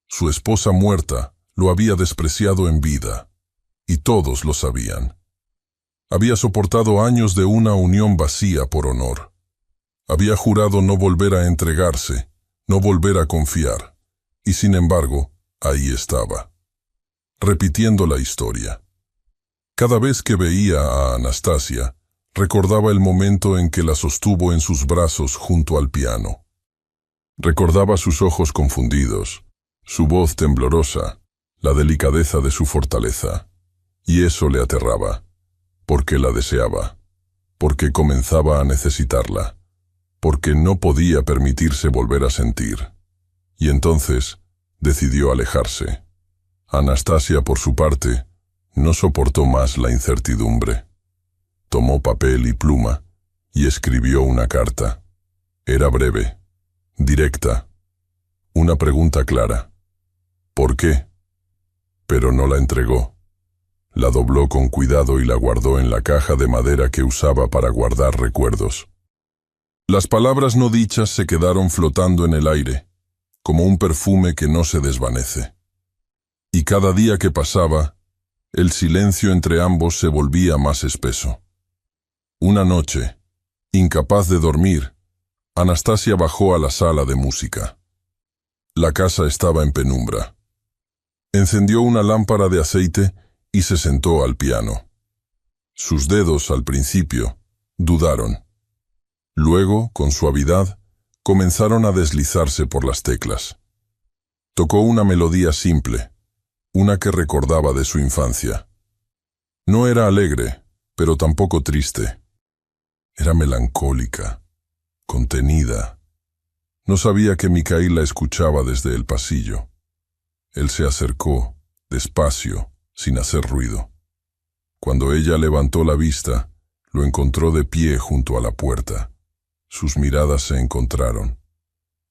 Su esposa muerta lo había despreciado en vida, y todos lo sabían. Había soportado años de una unión vacía por honor. Había jurado no volver a entregarse, no volver a confiar, y sin embargo, ahí estaba, repitiendo la historia. Cada vez que veía a Anastasia, recordaba el momento en que la sostuvo en sus brazos junto al piano. Recordaba sus ojos confundidos, su voz temblorosa, la delicadeza de su fortaleza, y eso le aterraba, porque la deseaba, porque comenzaba a necesitarla, porque no podía permitirse volver a sentir. Y entonces decidió alejarse. Anastasia, por su parte, no soportó más la incertidumbre. Tomó papel y pluma y escribió una carta. Era breve, directa, una pregunta clara. ¿Por qué? Pero no la entregó. La dobló con cuidado y la guardó en la caja de madera que usaba para guardar recuerdos. Las palabras no dichas se quedaron flotando en el aire, como un perfume que no se desvanece. Y cada día que pasaba, el silencio entre ambos se volvía más espeso. Una noche, incapaz de dormir, Anastasia bajó a la sala de música. La casa estaba en penumbra. Encendió una lámpara de aceite y se sentó al piano. Sus dedos, al principio, dudaron. Luego, con suavidad, comenzaron a deslizarse por las teclas. Tocó una melodía simple, una que recordaba de su infancia. No era alegre, pero tampoco triste. Era melancólica, contenida. No sabía que Mikhail la escuchaba desde el pasillo. Él se acercó, despacio, sin hacer ruido. Cuando ella levantó la vista, lo encontró de pie junto a la puerta. Sus miradas se encontraron.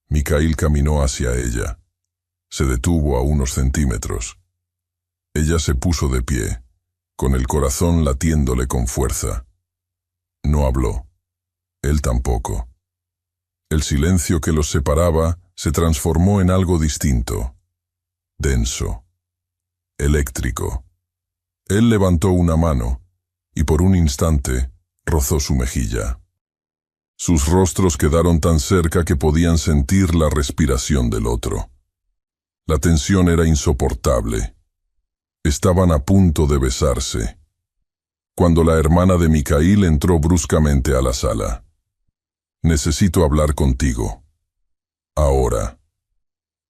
Mikhail caminó hacia ella. Se detuvo a unos centímetros. Ella se puso de pie, con el corazón latiéndole con fuerza. No habló. Él tampoco. El silencio que los separaba se transformó en algo distinto. Denso. Eléctrico. Él levantó una mano, y por un instante rozó su mejilla. Sus rostros quedaron tan cerca que podían sentir la respiración del otro. La tensión era insoportable. Estaban a punto de besarse, cuando la hermana de Mikhail entró bruscamente a la sala. «Necesito hablar contigo. Ahora».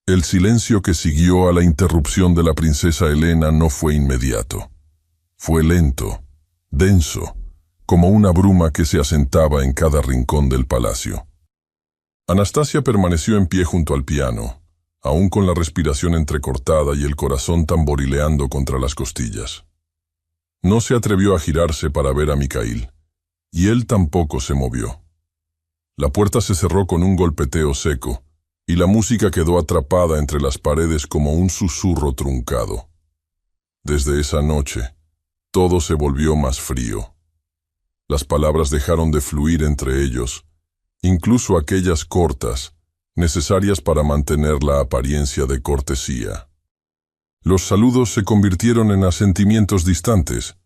El silencio que siguió a la interrupción de la princesa Elena no fue inmediato. Fue lento, denso, como una bruma que se asentaba en cada rincón del palacio. Anastasia permaneció en pie junto al piano, aún con la respiración entrecortada y el corazón tamborileando contra las costillas. No se atrevió a girarse para ver a Mikhail, y él tampoco se movió. La puerta se cerró con un golpeteo seco, y la música quedó atrapada entre las paredes como un susurro truncado. Desde esa noche, todo se volvió más frío. Las palabras dejaron de fluir entre ellos, incluso aquellas cortas, necesarias para mantener la apariencia de cortesía. Los saludos se convirtieron en asentimientos distantes.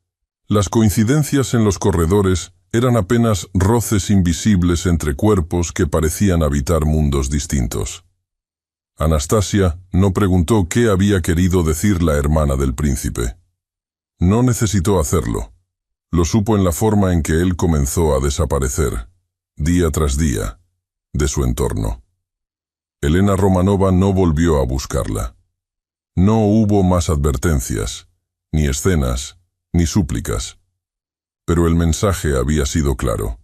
Las coincidencias en los corredores eran apenas roces invisibles entre cuerpos que parecían habitar mundos distintos. Anastasia no preguntó qué había querido decir la hermana del príncipe. No necesitó hacerlo. Lo supo en la forma en que él comenzó a desaparecer, día tras día, de su entorno. Elena Romanova no volvió a buscarla. No hubo más advertencias, ni escenas, ni súplicas. Pero el mensaje había sido claro.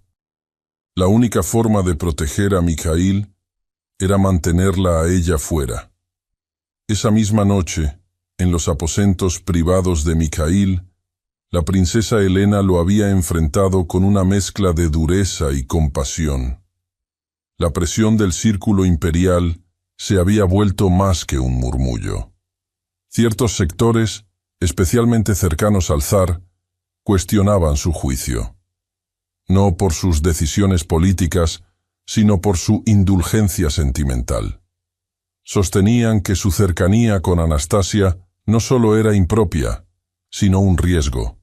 La única forma de proteger a Mikhail era mantenerla a ella fuera. Esa misma noche, en los aposentos privados de Mikhail, la princesa Elena lo había enfrentado con una mezcla de dureza y compasión. La presión del círculo imperial se había vuelto más que un murmullo. Ciertos sectores, especialmente cercanos al zar, cuestionaban su juicio. No por sus decisiones políticas, sino por su indulgencia sentimental. Sostenían que su cercanía con Anastasia no solo era impropia, sino un riesgo.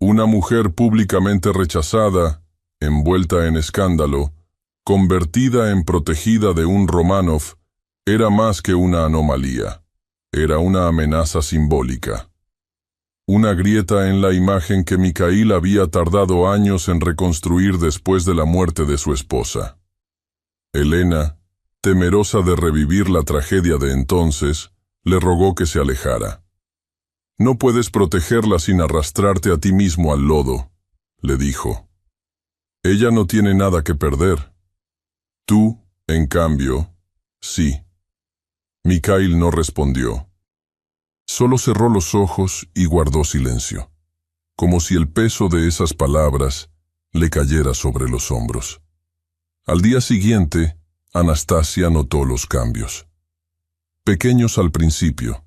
Una mujer públicamente rechazada, envuelta en escándalo, convertida en protegida de un Romanov, era más que una anomalía, era una amenaza simbólica. Una grieta en la imagen que Mikhail había tardado años en reconstruir después de la muerte de su esposa. Elena, temerosa de revivir la tragedia de entonces, le rogó que se alejara. «No puedes protegerla sin arrastrarte a ti mismo al lodo», le dijo. «Ella no tiene nada que perder. Tú, en cambio, sí». Mikhail no respondió. Solo cerró los ojos y guardó silencio, como si el peso de esas palabras le cayera sobre los hombros. Al día siguiente, Anastasia notó los cambios. Pequeños al principio.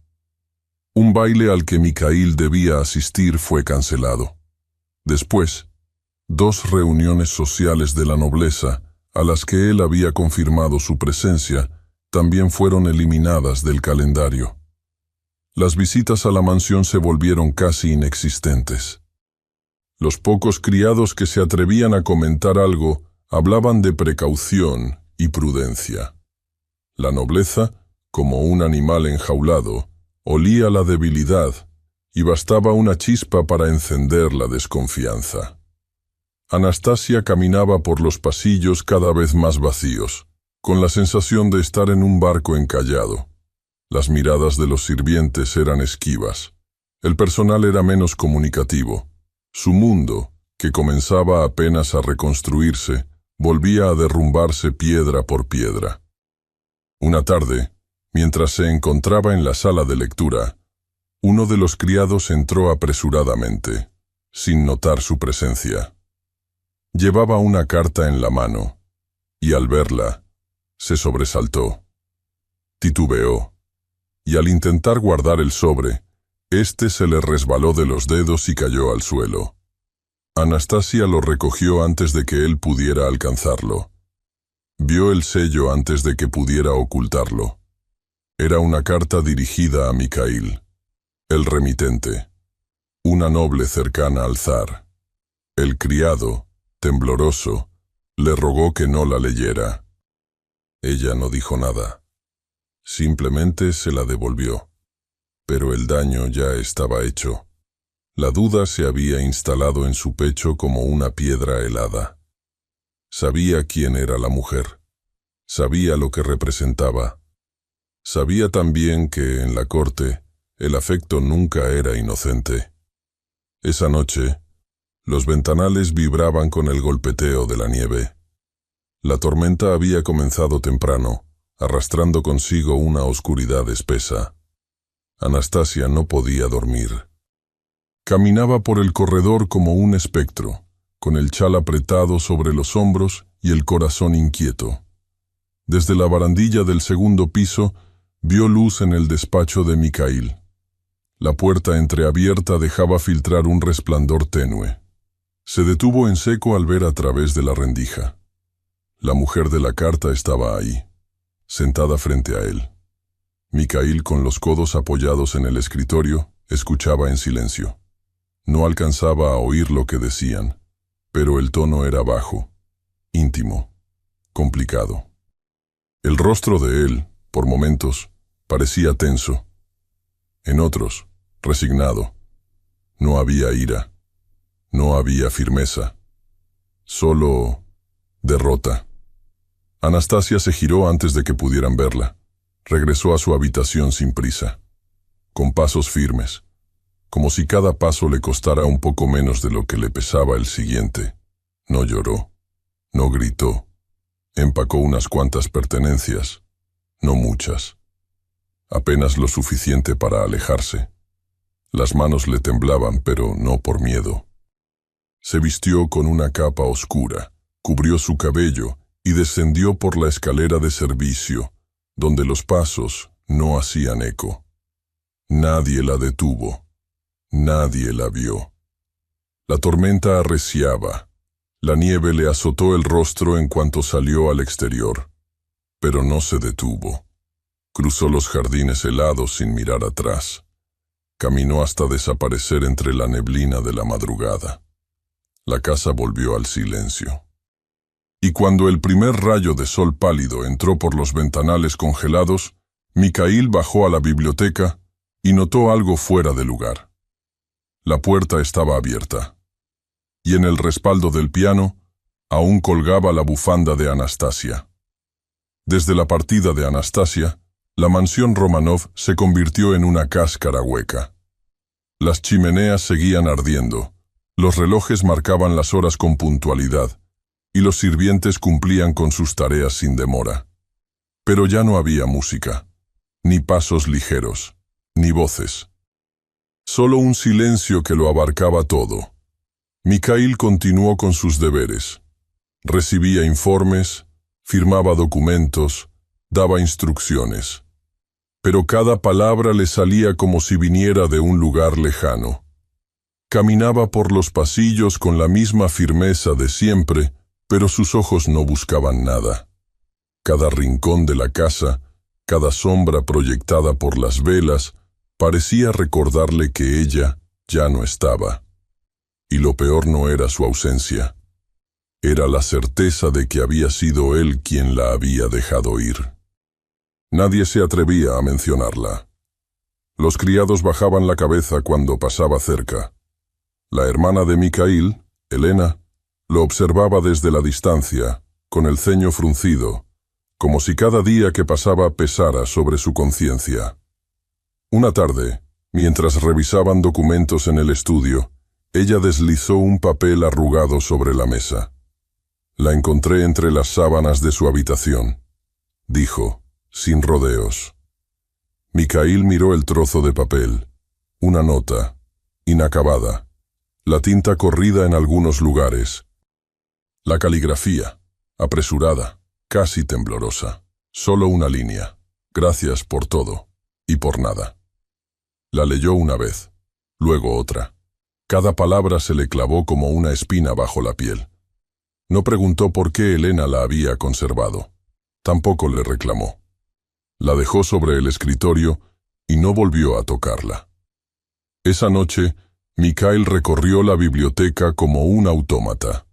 Un baile al que Mikhail debía asistir fue cancelado. Después, 2 reuniones sociales de la nobleza, a las que él había confirmado su presencia, también fueron eliminadas del calendario. Las visitas a la mansión se volvieron casi inexistentes. Los pocos criados que se atrevían a comentar algo hablaban de precaución y prudencia. La nobleza, como un animal enjaulado, olía la debilidad y bastaba una chispa para encender la desconfianza. Anastasia caminaba por los pasillos cada vez más vacíos, con la sensación de estar en un barco encallado. Las miradas de los sirvientes eran esquivas. El personal era menos comunicativo. Su mundo, que comenzaba apenas a reconstruirse, volvía a derrumbarse piedra por piedra. Una tarde, mientras se encontraba en la sala de lectura, uno de los criados entró apresuradamente, sin notar su presencia. Llevaba una carta en la mano, y al verla, se sobresaltó. Titubeó, y al intentar guardar el sobre, éste se le resbaló de los dedos y cayó al suelo. Anastasia lo recogió antes de que él pudiera alcanzarlo. Vio el sello antes de que pudiera ocultarlo. Era una carta dirigida a Mikhail, el remitente, una noble cercana al zar. El criado, tembloroso, le rogó que no la leyera. Ella no dijo nada. Simplemente se la devolvió. Pero el daño ya estaba hecho. La duda se había instalado en su pecho como una piedra helada. Sabía quién era la mujer. Sabía lo que representaba. Sabía también que, en la corte, el afecto nunca era inocente. Esa noche, los ventanales vibraban con el golpeteo de la nieve. La tormenta había comenzado temprano, arrastrando consigo una oscuridad espesa. Anastasia no podía dormir. Caminaba por el corredor como un espectro, con el chal apretado sobre los hombros y el corazón inquieto. Desde la barandilla del segundo piso, vio luz en el despacho de Mikhail. La puerta entreabierta dejaba filtrar un resplandor tenue. Se detuvo en seco al ver a través de la rendija. La mujer de la carta estaba ahí, sentada frente a él. Mikhail, con los codos apoyados en el escritorio, escuchaba en silencio. No alcanzaba a oír lo que decían, pero el tono era bajo, íntimo, complicado. El rostro de él, por momentos, parecía tenso. En otros, resignado. No había ira. No había firmeza. Solo derrota. Anastasia se giró antes de que pudieran verla. Regresó a su habitación sin prisa, con pasos firmes, como si cada paso le costara un poco menos de lo que le pesaba el siguiente. No lloró, no gritó. Empacó unas cuantas pertenencias, no muchas. Apenas lo suficiente para alejarse. Las manos le temblaban, pero no por miedo. Se vistió con una capa oscura, cubrió su cabello y descendió por la escalera de servicio, donde los pasos no hacían eco. Nadie la detuvo. Nadie la vio. La tormenta arreciaba. La nieve le azotó el rostro en cuanto salió al exterior, pero no se detuvo. Cruzó los jardines helados sin mirar atrás. Caminó hasta desaparecer entre la neblina de la madrugada. La casa volvió al silencio. Y cuando el primer rayo de sol pálido entró por los ventanales congelados, Mikhail bajó a la biblioteca y notó algo fuera de lugar. La puerta estaba abierta, y en el respaldo del piano aún colgaba la bufanda de Anastasia. Desde la partida de Anastasia, la mansión Romanov se convirtió en una cáscara hueca. Las chimeneas seguían ardiendo, los relojes marcaban las horas con puntualidad, y los sirvientes cumplían con sus tareas sin demora. Pero ya no había música, ni pasos ligeros, ni voces. Solo un silencio que lo abarcaba todo. Mikhail continuó con sus deberes. Recibía informes, firmaba documentos, daba instrucciones. Pero cada palabra le salía como si viniera de un lugar lejano. Caminaba por los pasillos con la misma firmeza de siempre, pero sus ojos no buscaban nada. Cada rincón de la casa, cada sombra proyectada por las velas, parecía recordarle que ella ya no estaba. Y lo peor no era su ausencia. Era la certeza de que había sido él quien la había dejado ir. Nadie se atrevía a mencionarla. Los criados bajaban la cabeza cuando pasaba cerca. La hermana de Mikhail, Elena, lo observaba desde la distancia, con el ceño fruncido, como si cada día que pasaba pesara sobre su conciencia. Una tarde, mientras revisaban documentos en el estudio, ella deslizó un papel arrugado sobre la mesa. La encontré entre las sábanas de su habitación, dijo, sin rodeos. Mikhail miró el trozo de papel, una nota, inacabada, la tinta corrida en algunos lugares. La caligrafía, apresurada, casi temblorosa. Solo una línea. Gracias por todo. Y por nada. La leyó una vez, luego otra. Cada palabra se le clavó como una espina bajo la piel. No preguntó por qué Elena la había conservado. Tampoco le reclamó. La dejó sobre el escritorio y no volvió a tocarla. Esa noche, Mikhail recorrió la biblioteca como un autómata.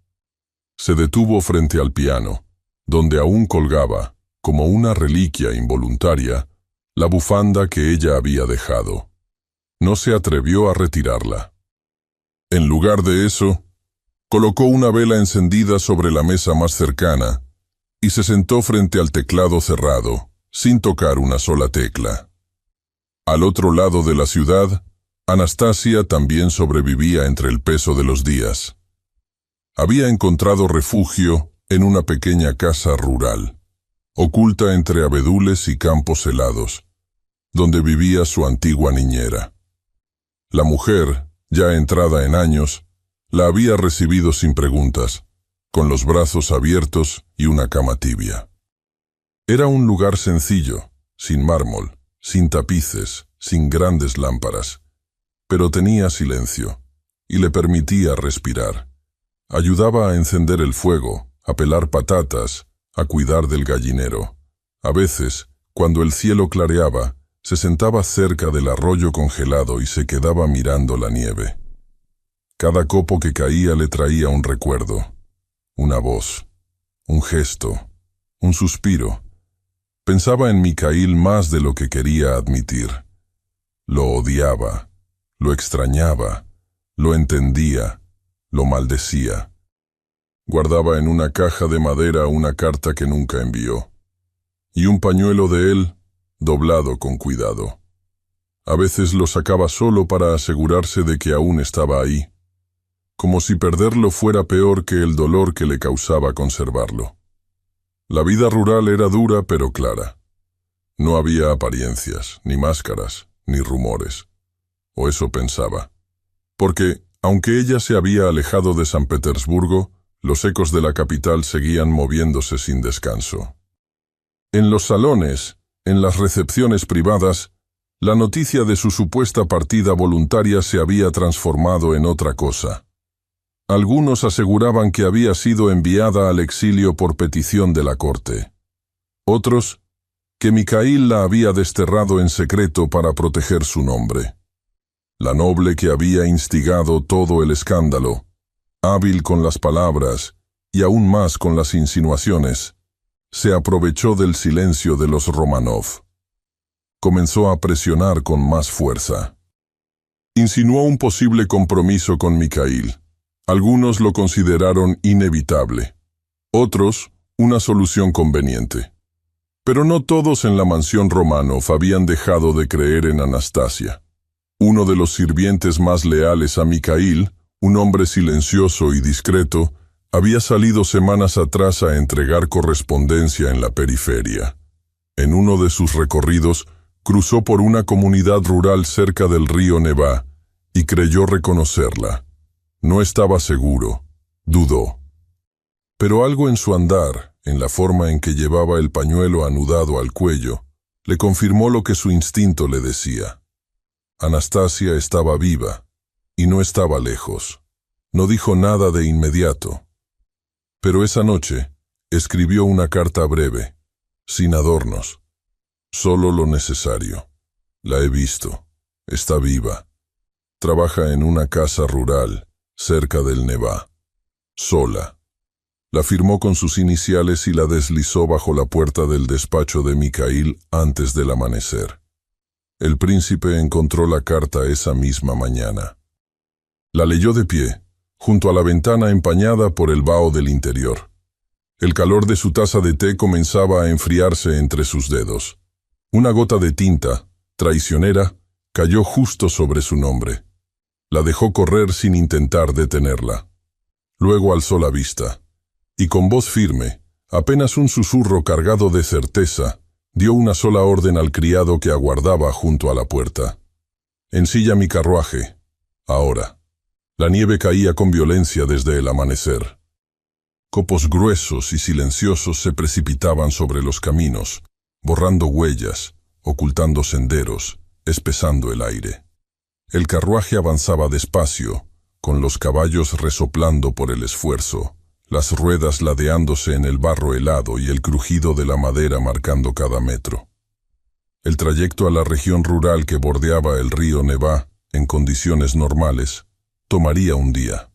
Se detuvo frente al piano, donde aún colgaba, como una reliquia involuntaria, la bufanda que ella había dejado. No se atrevió a retirarla. En lugar de eso, colocó una vela encendida sobre la mesa más cercana y se sentó frente al teclado cerrado, sin tocar una sola tecla. Al otro lado de la ciudad, Anastasia también sobrevivía entre el peso de los días. Había encontrado refugio en una pequeña casa rural, oculta entre abedules y campos helados, donde vivía su antigua niñera. La mujer, ya entrada en años, la había recibido sin preguntas, con los brazos abiertos y una cama tibia. Era un lugar sencillo, sin mármol, sin tapices, sin grandes lámparas, pero tenía silencio, y le permitía respirar. Ayudaba a encender el fuego, a pelar patatas, a cuidar del gallinero. A veces, cuando el cielo clareaba, se sentaba cerca del arroyo congelado y se quedaba mirando la nieve. Cada copo que caía le traía un recuerdo, una voz, un gesto, un suspiro. Pensaba en Mikhail más de lo que quería admitir. Lo odiaba, lo extrañaba, lo entendía, lo maldecía. Guardaba en una caja de madera una carta que nunca envió, y un pañuelo de él doblado con cuidado. A veces lo sacaba solo para asegurarse de que aún estaba ahí, como si perderlo fuera peor que el dolor que le causaba conservarlo. La vida rural era dura pero clara. No había apariencias, ni máscaras, ni rumores. O eso pensaba. Porque, aunque ella se había alejado de San Petersburgo, los ecos de la capital seguían moviéndose sin descanso. En los salones, en las recepciones privadas, la noticia de su supuesta partida voluntaria se había transformado en otra cosa. Algunos aseguraban que había sido enviada al exilio por petición de la corte. Otros, que Mikhail la había desterrado en secreto para proteger su nombre. La noble que había instigado todo el escándalo, hábil con las palabras y aún más con las insinuaciones, se aprovechó del silencio de los Romanov. Comenzó a presionar con más fuerza. Insinuó un posible compromiso con Mikhail. Algunos lo consideraron inevitable, otros una solución conveniente. Pero no todos en la mansión Romanov habían dejado de creer en Anastasia. Uno de los sirvientes más leales a Mikhail, un hombre silencioso y discreto, había salido semanas atrás a entregar correspondencia en la periferia. En uno de sus recorridos, cruzó por una comunidad rural cerca del río Nevá y creyó reconocerla. No estaba seguro, dudó. Pero algo en su andar, en la forma en que llevaba el pañuelo anudado al cuello, le confirmó lo que su instinto le decía. Anastasia estaba viva, y no estaba lejos. No dijo nada de inmediato. Pero esa noche, escribió una carta breve, sin adornos. Solo lo necesario. La he visto. Está viva. Trabaja en una casa rural, cerca del Nevá. Sola. La firmó con sus iniciales y la deslizó bajo la puerta del despacho de Mikhail antes del amanecer. El príncipe encontró la carta esa misma mañana. La leyó de pie, junto a la ventana empañada por el vaho del interior. El calor de su taza de té comenzaba a enfriarse entre sus dedos. Una gota de tinta, traicionera, cayó justo sobre su nombre. La dejó correr sin intentar detenerla. Luego alzó la vista, y con voz firme, apenas un susurro cargado de certeza, dio una sola orden al criado que aguardaba junto a la puerta. «Ensilla mi carruaje. Ahora». La nieve caía con violencia desde el amanecer. Copos gruesos y silenciosos se precipitaban sobre los caminos, borrando huellas, ocultando senderos, espesando el aire. El carruaje avanzaba despacio, con los caballos resoplando por el esfuerzo, las ruedas ladeándose en el barro helado y el crujido de la madera marcando cada metro. El trayecto a la región rural que bordeaba el río Nevá, en condiciones normales, tomaría un día.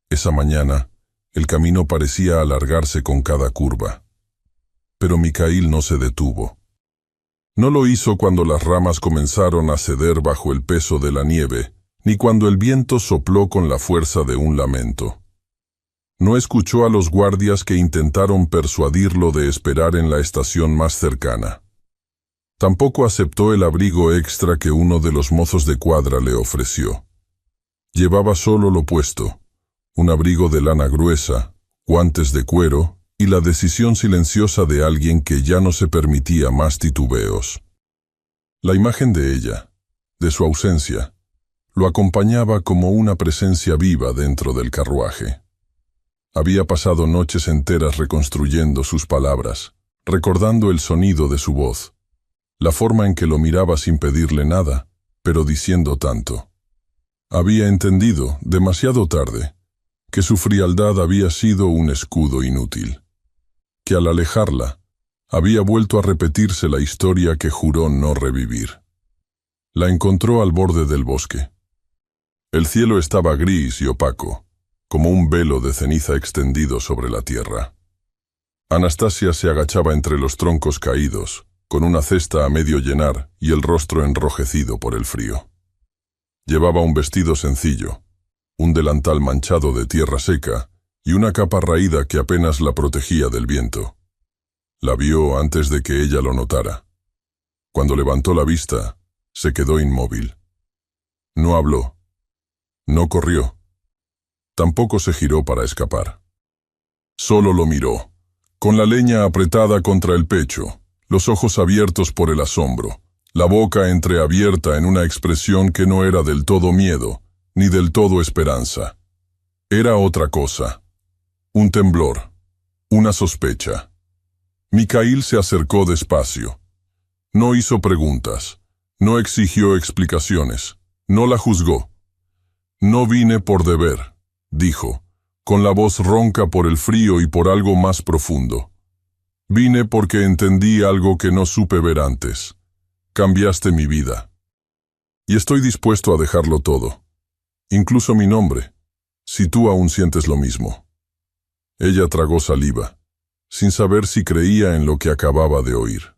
Esa mañana, el camino parecía alargarse con cada curva. Pero Mikhail no se detuvo. No lo hizo cuando las ramas comenzaron a ceder bajo el peso de la nieve, ni cuando el viento sopló con la fuerza de un lamento. No escuchó a los guardias que intentaron persuadirlo de esperar en la estación más cercana. Tampoco aceptó el abrigo extra que uno de los mozos de cuadra le ofreció. Llevaba solo lo puesto, un abrigo de lana gruesa, guantes de cuero y la decisión silenciosa de alguien que ya no se permitía más titubeos. La imagen de ella, de su ausencia, lo acompañaba como una presencia viva dentro del carruaje. Había pasado noches enteras reconstruyendo sus palabras, recordando el sonido de su voz, la forma en que lo miraba sin pedirle nada, pero diciendo tanto. Había entendido, demasiado tarde, que su frialdad había sido un escudo inútil, que al alejarla, había vuelto a repetirse la historia que juró no revivir. La encontró al borde del bosque. El cielo estaba gris y opaco, como un velo de ceniza extendido sobre la tierra. Anastasia se agachaba entre los troncos caídos, con una cesta a medio llenar y el rostro enrojecido por el frío. Llevaba un vestido sencillo, un delantal manchado de tierra seca y una capa raída que apenas la protegía del viento. La vio antes de que ella lo notara. Cuando levantó la vista, se quedó inmóvil. No habló. No corrió. Tampoco se giró para escapar. Solo lo miró, con la leña apretada contra el pecho, los ojos abiertos por el asombro, la boca entreabierta en una expresión que no era del todo miedo, ni del todo esperanza. Era otra cosa. Un temblor, una sospecha. Mikhail se acercó despacio. No hizo preguntas, no exigió explicaciones, no la juzgó. «No vine por deber», dijo, con la voz ronca por el frío y por algo más profundo. «Vine porque entendí algo que no supe ver antes. Cambiaste mi vida. Y estoy dispuesto a dejarlo todo, incluso mi nombre, si tú aún sientes lo mismo». Ella tragó saliva, sin saber si creía en lo que acababa de oír.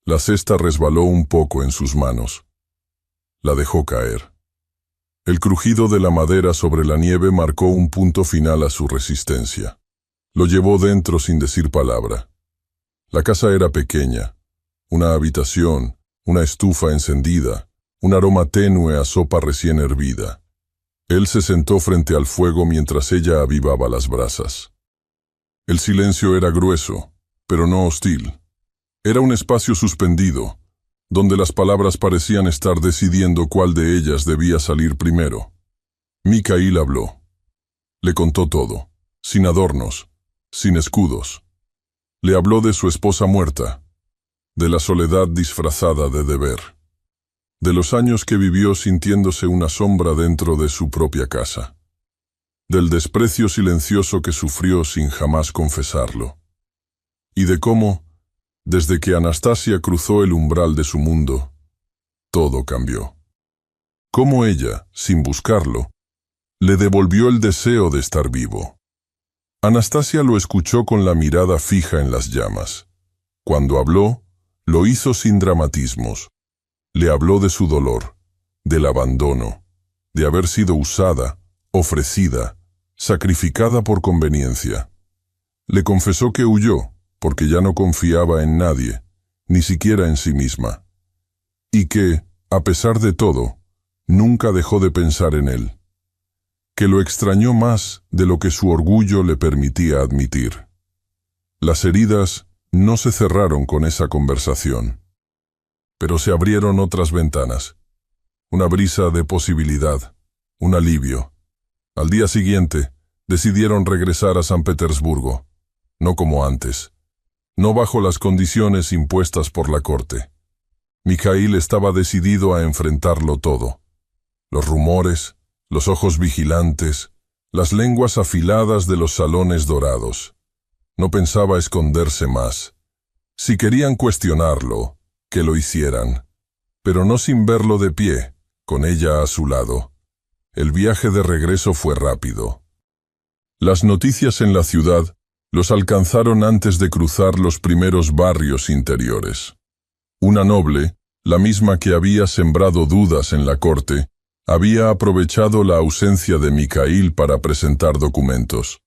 La cesta resbaló un poco en sus manos. La dejó caer. El crujido de la madera sobre la nieve marcó un punto final a su resistencia. Lo llevó dentro sin decir palabra. La casa era pequeña. Una habitación, una estufa encendida, un aroma tenue a sopa recién hervida. Él se sentó frente al fuego mientras ella avivaba las brasas. El silencio era grueso, pero no hostil. Era un espacio suspendido, donde las palabras parecían estar decidiendo cuál de ellas debía salir primero. Mikhail habló. Le contó todo, sin adornos, sin escudos. Le habló de su esposa muerta, de la soledad disfrazada de deber, de los años que vivió sintiéndose una sombra dentro de su propia casa, del desprecio silencioso que sufrió sin jamás confesarlo, y de cómo, desde que Anastasia cruzó el umbral de su mundo, todo cambió. Cómo ella, sin buscarlo, le devolvió el deseo de estar vivo. Anastasia lo escuchó con la mirada fija en las llamas. Cuando habló, lo hizo sin dramatismos. Le habló de su dolor, del abandono, de haber sido usada, ofrecida, sacrificada por conveniencia. Le confesó que huyó, porque ya no confiaba en nadie, ni siquiera en sí misma, y que, a pesar de todo, nunca dejó de pensar en él, que lo extrañó más de lo que su orgullo le permitía admitir. Las heridas no se cerraron con esa conversación, pero se abrieron otras ventanas, una brisa de posibilidad, un alivio. Al día siguiente, decidieron regresar a San Petersburgo, no como antes, no bajo las condiciones impuestas por la corte. Mikhail estaba decidido a enfrentarlo todo. Los rumores, los ojos vigilantes, las lenguas afiladas de los salones dorados. No pensaba esconderse más. Si querían cuestionarlo, que lo hicieran, pero no sin verlo de pie, con ella a su lado. El viaje de regreso fue rápido. Las noticias en la ciudad los alcanzaron antes de cruzar los primeros barrios interiores. Una noble, la misma que había sembrado dudas en la corte, había aprovechado la ausencia de Mikhail para presentar documentos,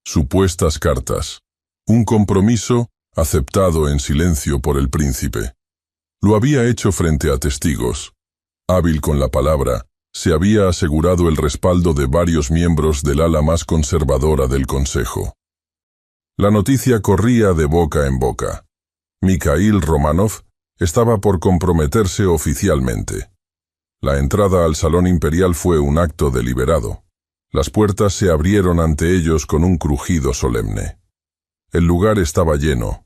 supuestas cartas, un compromiso aceptado en silencio por el príncipe. Lo había hecho frente a testigos. Hábil con la palabra, se había asegurado el respaldo de varios miembros del ala más conservadora del consejo. La noticia corría de boca en boca. Mikhail Romanov estaba por comprometerse oficialmente. La entrada al salón imperial fue un acto deliberado. Las puertas se abrieron ante ellos con un crujido solemne. El lugar estaba lleno.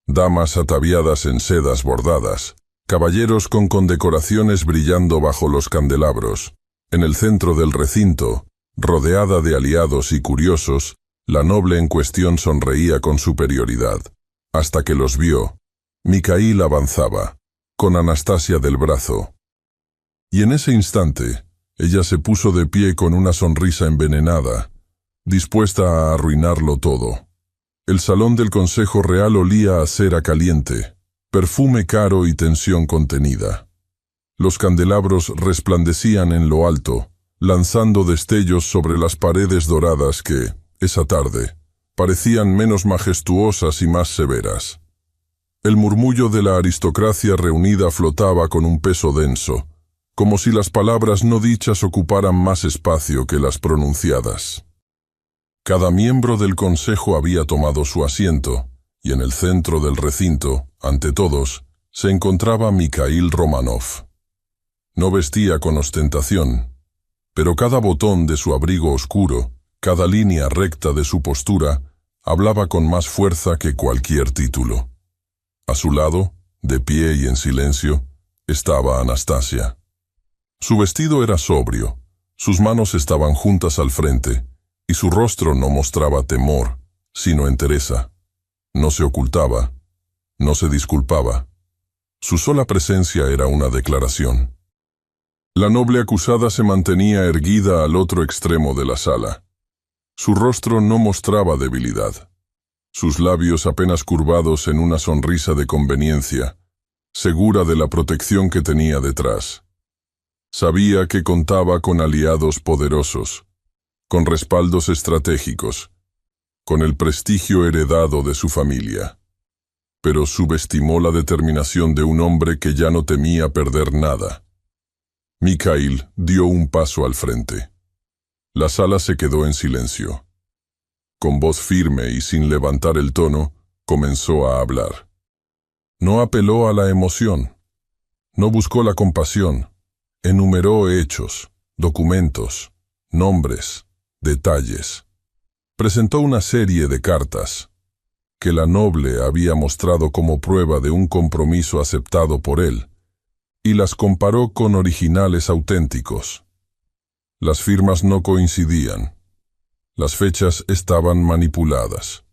Damas ataviadas en sedas bordadas, caballeros con condecoraciones brillando bajo los candelabros. En el centro del recinto, rodeada de aliados y curiosos, la noble en cuestión sonreía con superioridad. Hasta que los vio, Mikhail avanzaba, con Anastasia del brazo. Y en ese instante, ella se puso de pie con una sonrisa envenenada, dispuesta a arruinarlo todo. El salón del Consejo Real olía a cera caliente, perfume caro y tensión contenida. Los candelabros resplandecían en lo alto, lanzando destellos sobre las paredes doradas que, esa tarde, parecían menos majestuosas y más severas. El murmullo de la aristocracia reunida flotaba con un peso denso, como si las palabras no dichas ocuparan más espacio que las pronunciadas. Cada miembro del consejo había tomado su asiento, y en el centro del recinto, ante todos, se encontraba Mikhail Romanov. No vestía con ostentación, pero cada botón de su abrigo oscuro, cada línea recta de su postura, hablaba con más fuerza que cualquier título. A su lado, de pie y en silencio, estaba Anastasia. Su vestido era sobrio, sus manos estaban juntas al frente, y su rostro no mostraba temor, sino entereza. No se ocultaba, no se disculpaba. Su sola presencia era una declaración. La noble acusada se mantenía erguida al otro extremo de la sala. Su rostro no mostraba debilidad. Sus labios apenas curvados en una sonrisa de conveniencia, segura de la protección que tenía detrás. Sabía que contaba con aliados poderosos, con respaldos estratégicos, con el prestigio heredado de su familia. Pero subestimó la determinación de un hombre que ya no temía perder nada. Mikhail dio un paso al frente. La sala se quedó en silencio. Con voz firme y sin levantar el tono, comenzó a hablar. No apeló a la emoción, no buscó la compasión, enumeró hechos, documentos, nombres, detalles. Presentó una serie de cartas que la noble había mostrado como prueba de un compromiso aceptado por él, y las comparó con originales auténticos. Las firmas no coincidían. Las fechas estaban manipuladas.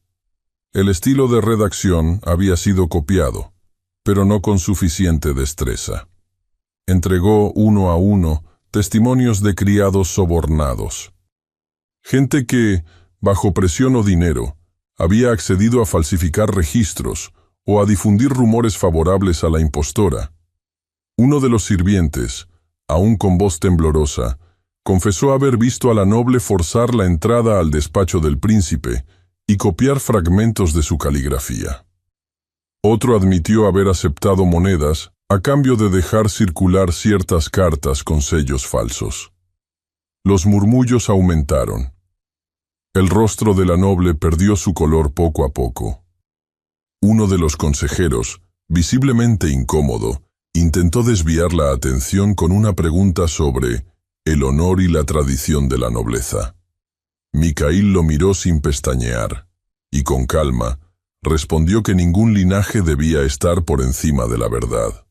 El estilo de redacción había sido copiado, pero no con suficiente destreza. Entregó uno a uno testimonios de criados sobornados. Gente que, bajo presión o dinero, había accedido a falsificar registros o a difundir rumores favorables a la impostora. Uno de los sirvientes, aún con voz temblorosa, confesó haber visto a la noble forzar la entrada al despacho del príncipe y copiar fragmentos de su caligrafía. Otro admitió haber aceptado monedas a cambio de dejar circular ciertas cartas con sellos falsos. Los murmullos aumentaron. El rostro de la noble perdió su color poco a poco. Uno de los consejeros, visiblemente incómodo, intentó desviar la atención con una pregunta sobre el honor y la tradición de la nobleza. Mikhail lo miró sin pestañear, y con calma, respondió que ningún linaje debía estar por encima de la verdad.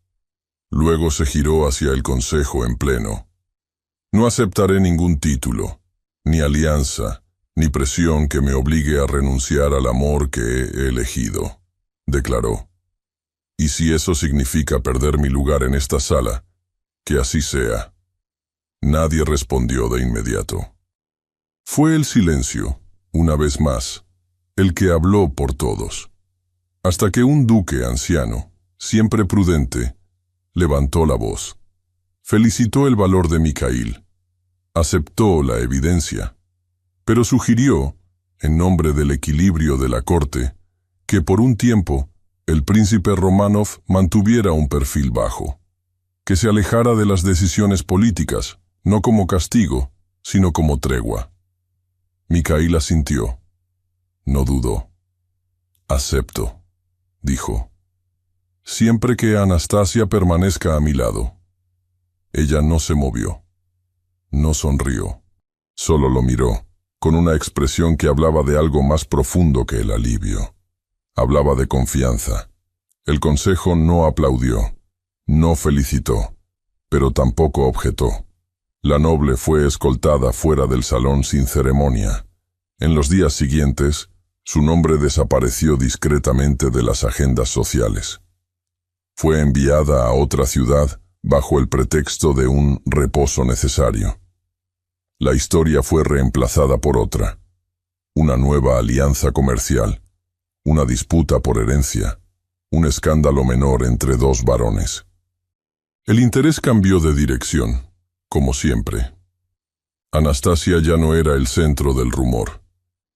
Luego se giró hacia el consejo en pleno. No aceptaré ningún título, ni alianza, ni presión que me obligue a renunciar al amor que he elegido, declaró. Y si eso significa perder mi lugar en esta sala, que así sea. Nadie respondió de inmediato. Fue el silencio, una vez más, el que habló por todos, hasta que un duque anciano, siempre prudente, levantó la voz. Felicitó el valor de Mikhail, aceptó la evidencia, pero sugirió, en nombre del equilibrio de la corte, que por un tiempo el príncipe Romanov mantuviera un perfil bajo, que se alejara de las decisiones políticas, no como castigo, sino como tregua. Mikhail asintió. No dudó. Acepto, dijo. Siempre que Anastasia permanezca a mi lado. Ella no se movió. No sonrió. Solo lo miró, con una expresión que hablaba de algo más profundo que el alivio. Hablaba de confianza. El consejo no aplaudió, no felicitó, pero tampoco objetó. La noble fue escoltada fuera del salón sin ceremonia. En los días siguientes, su nombre desapareció discretamente de las agendas sociales. Fue enviada a otra ciudad bajo el pretexto de un reposo necesario. La historia fue reemplazada por otra, una nueva alianza comercial, una disputa por herencia, un escándalo menor entre dos varones. El interés cambió de dirección, como siempre. Anastasia ya no era el centro del rumor,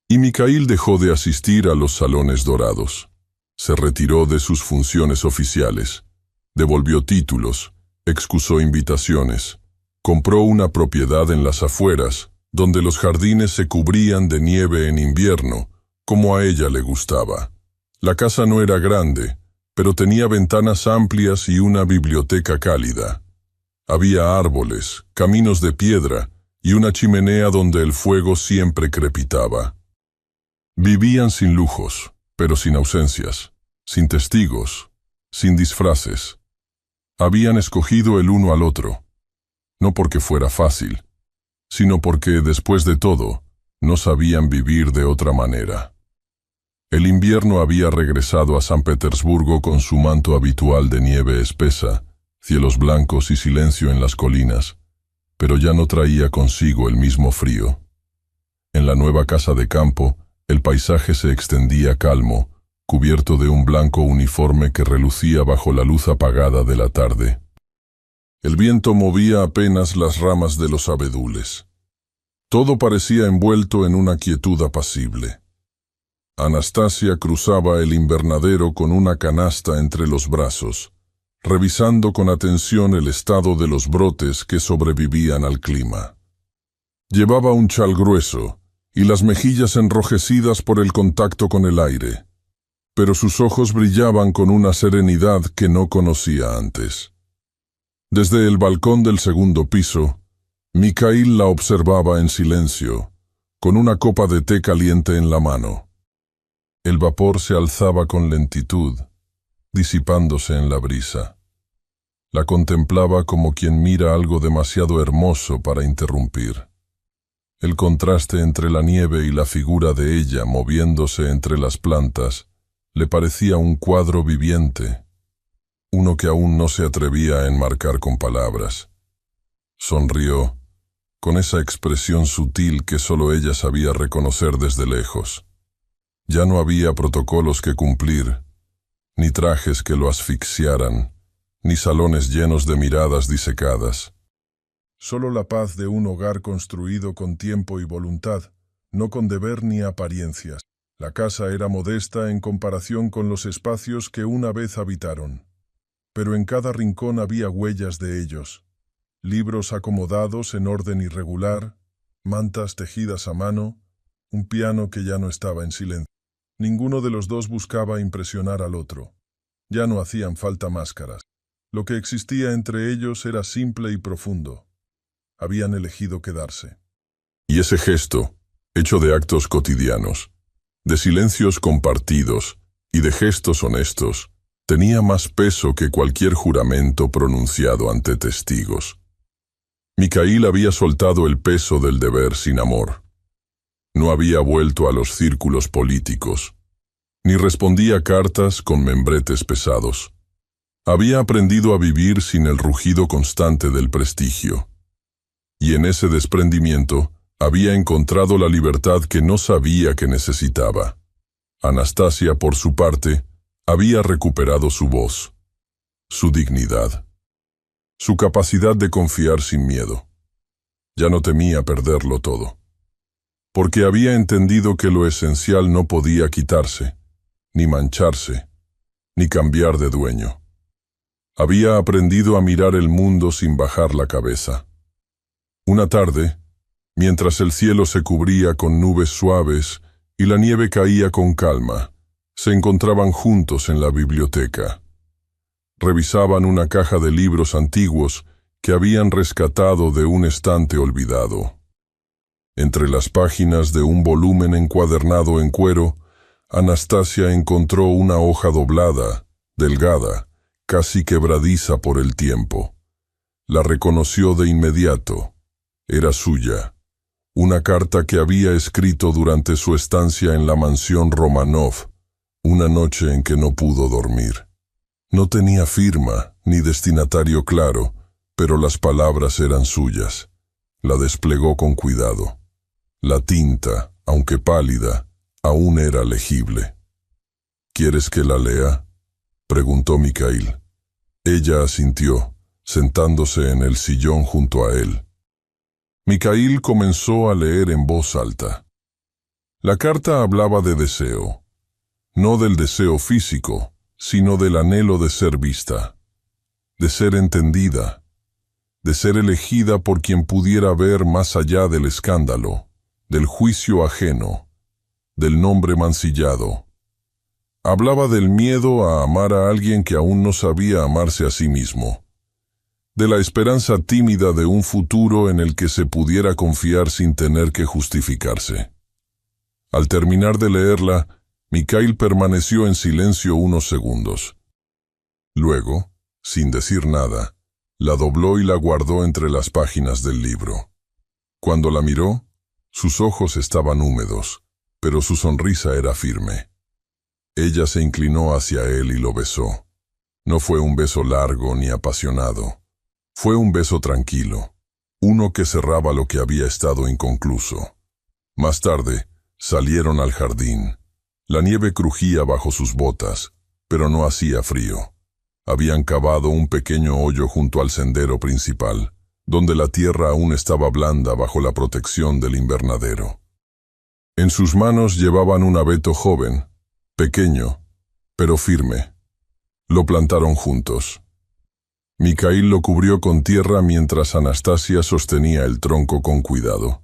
y Mikhail dejó de asistir a los salones dorados. Se retiró de sus funciones oficiales, devolvió títulos, excusó invitaciones, compró una propiedad en las afueras, donde los jardines se cubrían de nieve en invierno, como a ella le gustaba. La casa no era grande, pero tenía ventanas amplias y una biblioteca cálida. Había árboles, caminos de piedra y una chimenea donde el fuego siempre crepitaba. Vivían sin lujos, pero sin ausencias, sin testigos, sin disfraces. Habían escogido el uno al otro, no porque fuera fácil, sino porque, después de todo, no sabían vivir de otra manera. El invierno había regresado a San Petersburgo con su manto habitual de nieve espesa, cielos blancos y silencio en las colinas, pero ya no traía consigo el mismo frío. En la nueva casa de campo, el paisaje se extendía calmo, cubierto de un blanco uniforme que relucía bajo la luz apagada de la tarde. El viento movía apenas las ramas de los abedules. Todo parecía envuelto en una quietud apacible. Anastasia cruzaba el invernadero con una canasta entre los brazos, revisando con atención el estado de los brotes que sobrevivían al clima. Llevaba un chal grueso y las mejillas enrojecidas por el contacto con el aire, pero sus ojos brillaban con una serenidad que no conocía antes. Desde el balcón del segundo piso, Mikhail la observaba en silencio, con una copa de té caliente en la mano. El vapor se alzaba con lentitud, disipándose en la brisa. La contemplaba como quien mira algo demasiado hermoso para interrumpir. El contraste entre la nieve y la figura de ella moviéndose entre las plantas le parecía un cuadro viviente, uno que aún no se atrevía a enmarcar con palabras. Sonrió, con esa expresión sutil que solo ella sabía reconocer desde lejos. Ya no había protocolos que cumplir, ni trajes que lo asfixiaran, ni salones llenos de miradas disecadas. Solo la paz de un hogar construido con tiempo y voluntad, no con deber ni apariencias. La casa era modesta en comparación con los espacios que una vez habitaron. Pero en cada rincón había huellas de ellos. Libros acomodados en orden irregular, mantas tejidas a mano, un piano que ya no estaba en silencio. Ninguno de los dos buscaba impresionar al otro. Ya no hacían falta máscaras. Lo que existía entre ellos era simple y profundo. Habían elegido quedarse. Y ese gesto, hecho de actos cotidianos, de silencios compartidos y de gestos honestos, tenía más peso que cualquier juramento pronunciado ante testigos. Mikhail había soltado el peso del deber sin amor. No había vuelto a los círculos políticos, ni respondía cartas con membretes pesados. Había aprendido a vivir sin el rugido constante del prestigio. Y en ese desprendimiento había encontrado la libertad que no sabía que necesitaba. Anastasia, por su parte, había recuperado su voz, su dignidad, su capacidad de confiar sin miedo. Ya no temía perderlo todo, porque había entendido que lo esencial no podía quitarse, ni mancharse, ni cambiar de dueño. Había aprendido a mirar el mundo sin bajar la cabeza. Una tarde, mientras el cielo se cubría con nubes suaves y la nieve caía con calma, Se encontraban juntos en la biblioteca. Revisaban una caja de libros antiguos que habían rescatado de un estante olvidado. Entre las páginas de un volumen encuadernado en cuero, Anastasia encontró una hoja doblada, delgada, casi quebradiza por el tiempo. La reconoció de inmediato. Era suya. Una carta que había escrito durante su estancia en la mansión Romanov, una noche en que no pudo dormir. No tenía firma ni destinatario claro, pero las palabras eran suyas. La desplegó con cuidado. La tinta, aunque pálida, aún era legible. ¿Quieres que la lea?, preguntó Mikhail. Ella asintió, sentándose en el sillón junto a él. Mikhail comenzó a leer en voz alta. La carta hablaba de deseo, no del deseo físico, sino del anhelo de ser vista, de ser entendida, de ser elegida por quien pudiera ver más allá del escándalo, del juicio ajeno, del nombre mancillado. Hablaba del miedo a amar a alguien que aún no sabía amarse a sí mismo, de la esperanza tímida de un futuro en el que se pudiera confiar sin tener que justificarse. Al terminar de leerla, Mikhail permaneció en silencio unos segundos. Luego, sin decir nada, la dobló y la guardó entre las páginas del libro. Cuando la miró, sus ojos estaban húmedos, pero su sonrisa era firme. Ella se inclinó hacia él y lo besó. No fue un beso largo ni apasionado. Fue un beso tranquilo, uno que cerraba lo que había estado inconcluso. Más tarde, salieron al jardín. La nieve crujía bajo sus botas, pero no hacía frío. Habían cavado un pequeño hoyo junto al sendero principal, donde la tierra aún estaba blanda bajo la protección del invernadero. En sus manos llevaban un abeto joven, pequeño, pero firme. Lo plantaron juntos. Mikhail lo cubrió con tierra mientras Anastasia sostenía el tronco con cuidado.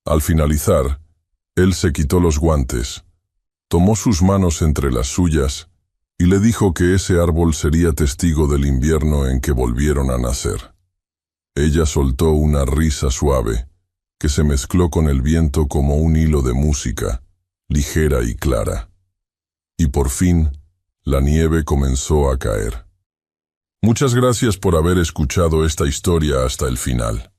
Al finalizar, él se quitó los guantes, tomó sus manos entre las suyas y le dijo que ese árbol sería testigo del invierno en que volvieron a nacer. Ella soltó una risa suave que se mezcló con el viento como un hilo de música, ligera y clara. Y por fin, la nieve comenzó a caer. Muchas gracias por haber escuchado esta historia hasta el final.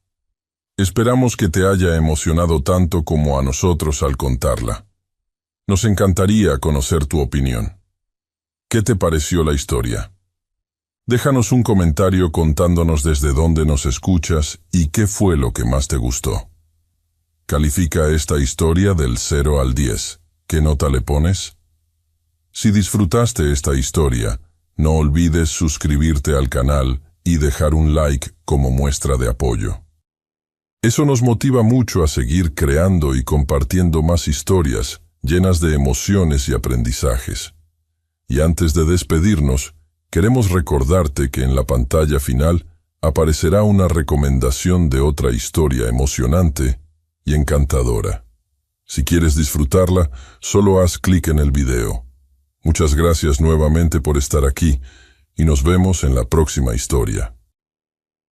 Esperamos que te haya emocionado tanto como a nosotros al contarla. Nos encantaría conocer tu opinión. ¿Qué te pareció la historia? Déjanos un comentario contándonos desde dónde nos escuchas y qué fue lo que más te gustó. Califica esta historia del 0 al 10. ¿Qué nota le pones? Si disfrutaste esta historia, no olvides suscribirte al canal y dejar un like como muestra de apoyo. Eso nos motiva mucho a seguir creando y compartiendo más historias llenas de emociones y aprendizajes. Y antes de despedirnos, queremos recordarte que en la pantalla final aparecerá una recomendación de otra historia emocionante y encantadora. Si quieres disfrutarla, solo haz clic en el video. Muchas gracias nuevamente por estar aquí y nos vemos en la próxima historia.